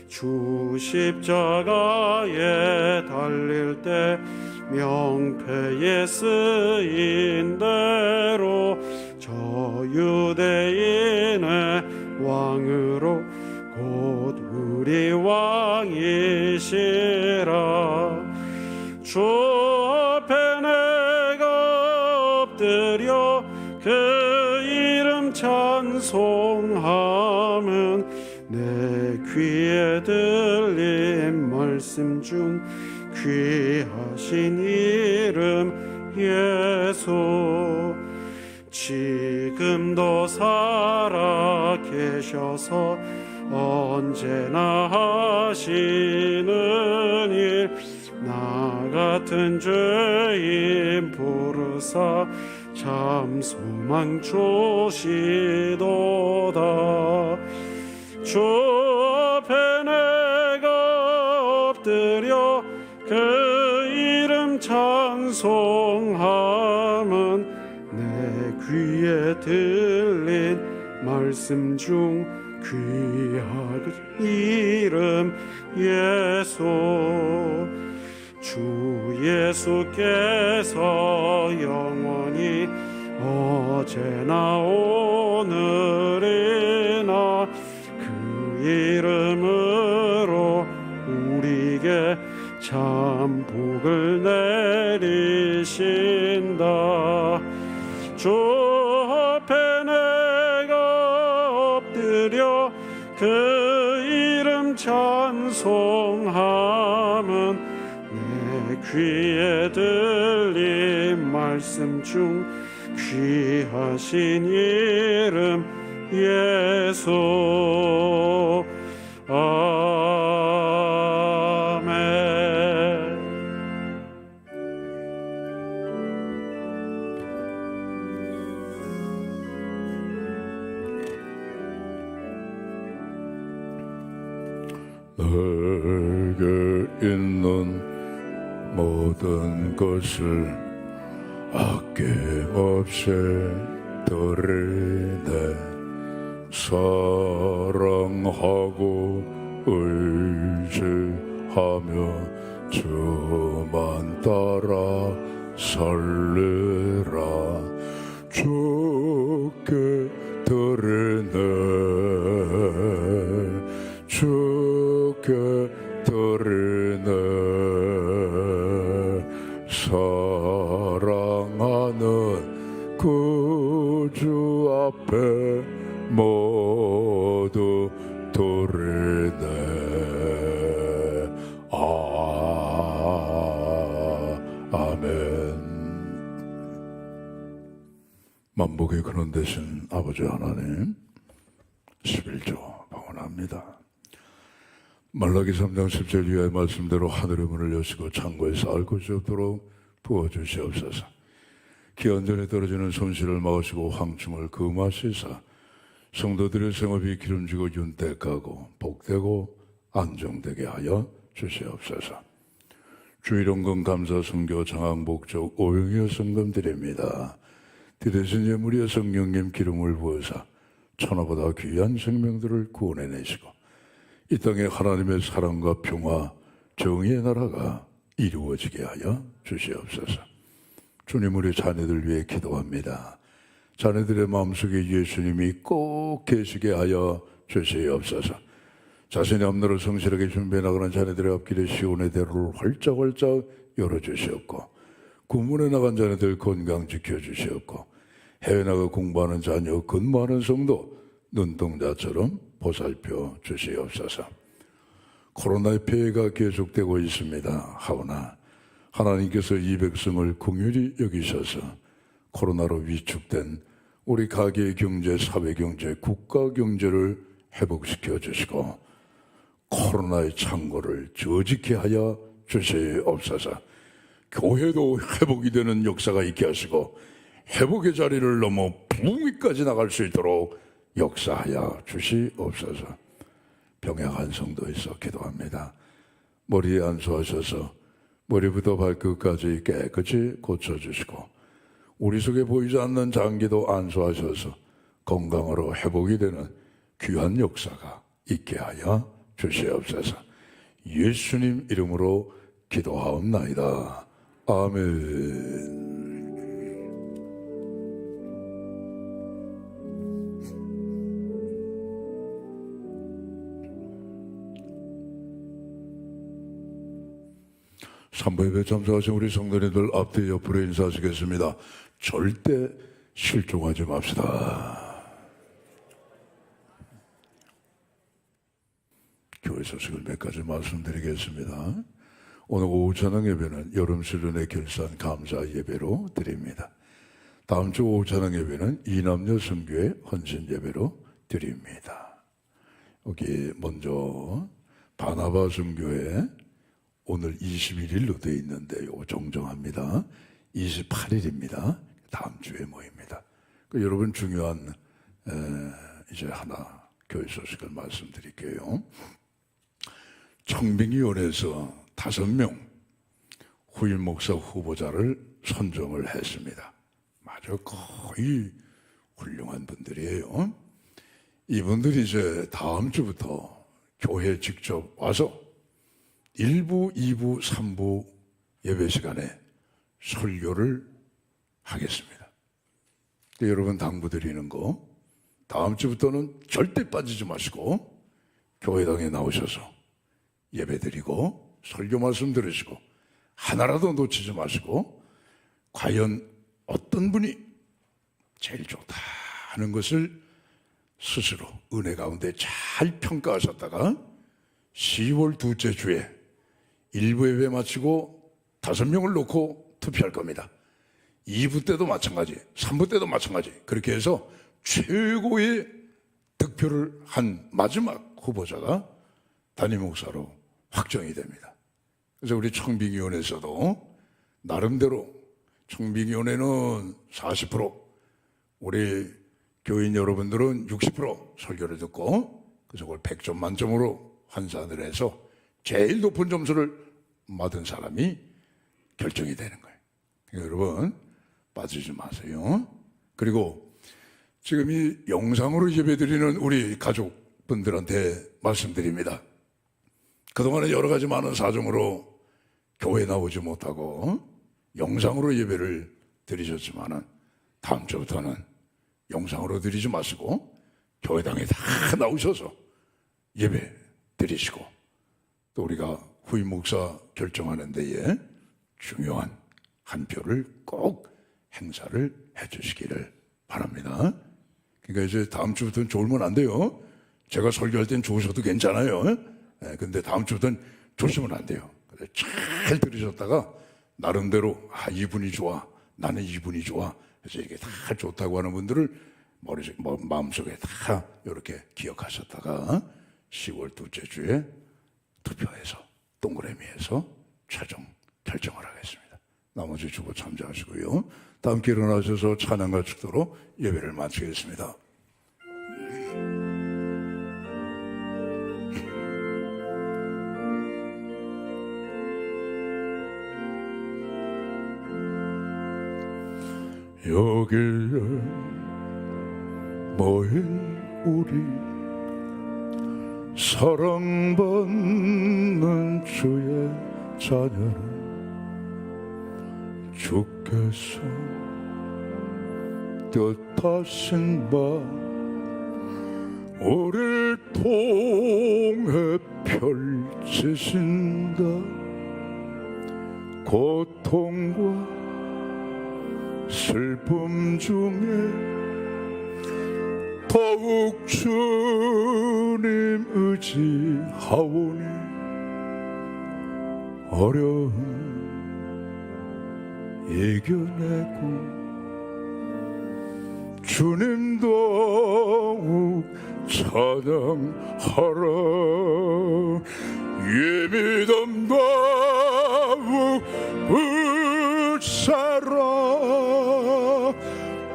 주 십자가에 달릴 때 명패에 쓰인 대로 저 유대인의 왕으로 곧 우리 왕이시라. 주 앞에 내가 엎드려 그 이름 찬송함은 내 귀에 들린 말씀 중 귀하신 이름 예수. 지금도 살아 계셔서 언제나 하시는 일, 나 같은 죄인 부르사 참 소망 주시도다. 주 앞에 내가 엎드려 그 이름 찬송함은 내 귀에 들린 말씀 중 귀한 이름 예수. 주 예수께서 영원히 어제나 오늘이나 그 이름으로 우리에게 참 복을 내리신다. 주 앞에 내가 엎드려 그 이름 찬송함은 내 귀에 들린 말씀 중 귀하신 이름 예수. 아멘. 내게 있는 모든 것을 아낌없이 드리네. 사랑하고 의지하며 주만 따라 살리라. 주께 드리네. 주께 드리네. 사랑하는 구주 앞에 모두 드리네. 아멘. 만복의 근원 되신 아버지 하나님, 11조 방언합니다. 말라기 3장 10절 이하의 말씀대로 하늘의 문을 여시고 창고에 쌓을 곳이 없도록 부어주시옵소서. 기한전에 떨어지는 손실을 막으시고 황충을 금하시사 성도들의 생업이 기름지고 윤택하고 복되고 안정되게 하여 주시옵소서. 주일원금 감사 선교 장학 목적 오영이어 성금 드립니다. 드리신 예물이여 성령님 기름을 부으사 천하보다 귀한 생명들을 구원해내시고 이 땅에 하나님의 사랑과 평화 정의의 나라가 이루어지게 하여 주시옵소서. 주님, 우리 자녀들 위해 기도합니다. 자녀들의 마음속에 예수님이 꼭 계시게 하여 주시옵소서. 자신의 앞날을 성실하게 준비해 나가는 자녀들의 앞길에 시온의 대로를 활짝활짝 열어주시옵고, 군문에 나간 자녀들 건강 지켜주시옵고, 해외 나가 공부하는 자녀, 근무하는 성도 눈동자처럼 보살펴 주시옵소서. 코로나의 피해가 계속되고 있습니다. 하오나 하나님께서 이 백성을 긍휼히 여기셔서 코로나로 위축된 우리 가계 경제, 사회 경제, 국가 경제를 회복시켜 주시고 코로나의 창고를 저지케 하여 주시옵소서. 교회도 회복이 되는 역사가 있게 하시고 회복의 자리를 넘어 부흥까지 나갈 수 있도록 역사하여 주시옵소서. 병약한 성도에서 기도합니다. 머리에 안수하셔서 머리부터 발끝까지 깨끗이 고쳐주시고 우리 속에 보이지 않는 장기도 안수하셔서 건강으로 회복이 되는 귀한 역사가 있게 하여 주시옵소서. 예수님 이름으로 기도하옵나이다. 아멘. 삼부예배 참석하신 우리 성도님들 앞뒤 옆으로 인사하시겠습니다. 절대 실종하지 맙시다. 교회 소식을 몇 가지 말씀드리겠습니다. 오늘 오후 찬양 예배는 여름 수련회 결산 감사 예배로 드립니다. 다음 주 오후 찬양 예배는 이남녀 선교회 헌신 예배로 드립니다. 여기 먼저 바나바 선교회 오늘 21일로 되어 있는데 이거 정정합니다. 28일입니다. 다음 주에 모입니다. 여러분 중요한 이제 하나 교회 소식을 말씀드릴게요. 청빙위원회에서 5명 후임 목사 후보자를 선정을 했습니다. 아주 거의 훌륭한 분들이에요. 이분들이 이제 다음 주부터 교회에 직접 와서 1부, 2부, 3부 예배 시간에 설교를 하겠습니다. 여러분 당부드리는 거 다음 주부터는 절대 빠지지 마시고 교회당에 나오셔서 예배 드리고 설교 말씀 들으시고 하나라도 놓치지 마시고 과연 어떤 분이 제일 좋다 하는 것을 스스로 은혜 가운데 잘 평가하셨다가 10월 둘째 주에 1부 예배 마치고 5명을 놓고 투표할 겁니다. 2부 때도 마찬가지, 3부 때도 마찬가지. 그렇게 해서 최고의 득표를 한 마지막 후보자가 담임 목사로 확정이 됩니다. 그래서 우리 청빙위원회에서도 나름대로 청빙위원회는 40%, 우리 교인 여러분들은 60% 설교를 듣고 그래서 그걸 100점 만점으로 환산을 해서 제일 높은 점수를 받은 사람이 결정이 되는 거예요. 그러니까 여러분 빠지지 마세요. 그리고 지금 이 영상으로 예배드리는 우리 가족분들한테 말씀드립니다. 그동안에 여러 가지 많은 사정으로 교회 나오지 못하고 영상으로 예배를 드리셨지만은 다음 주부터는 영상으로 드리지 마시고 교회당에 다 나오셔서 예배 드리시고 또 우리가 후임 목사 결정하는 데에 중요한 한 표를 꼭 행사를 해 주시기를 바랍니다. 그러니까 이제 다음 주부터는 졸면 안 돼요. 제가 설교할 땐 좋으셔도 괜찮아요. 근데 다음 주부터는 조심은 안 돼요. 잘 들으셨다가 나름대로 이분이 좋아, 나는 이분이 좋아 그래서 이게 다 좋다고 하는 분들을 마음속에 다 이렇게 기억하셨다가 10월 둘째 주에 투표해서 동그라미에서 최종 결정을 하겠습니다. 나머지 주고 참조하시고요. 다 함께 일어나셔서 찬양과 축도로 예배를 마치겠습니다. 여기에 모인 우리 사랑받는 주의 자녀는 주께서 뜻하신 바 우리를 통해 펼치신다. 고통과 슬픔 중에 더욱 주님 의지하오니 어려움 이겨내고 주님 더욱 찬양하라. 예비담 더욱 붙사라.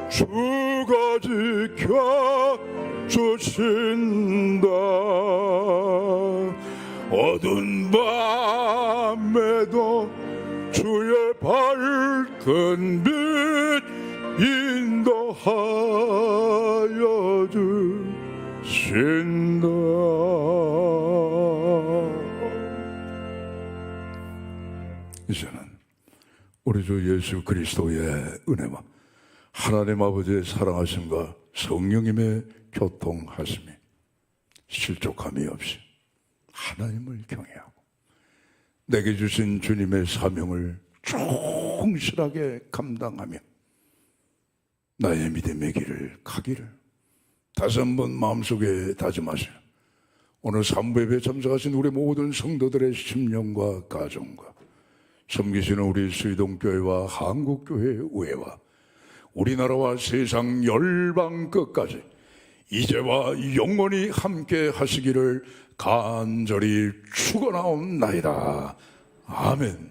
주가 지켜 주신다. 어두운 밤에도 주의 밝은 빛 인도하여 주신다. 이제는 우리 주 예수 그리스도의 은혜와 하나님 아버지의 사랑하심과 성령님의 교통하심이 실족함이 없이 하나님을 경외하고 내게 주신 주님의 사명을 충실하게 감당하며 나의 믿음의 길을 가기를 다시 한번 마음속에 다짐하시는 오늘 3부 예배에 참석하신 우리 모든 성도들의 심령과 가정과 섬기시는 우리 수의동교회와 한국교회 의회와 우리나라와 세상 열방 끝까지 이제와 영원히 함께 하시기를 간절히 축원하옵나이다. 아멘.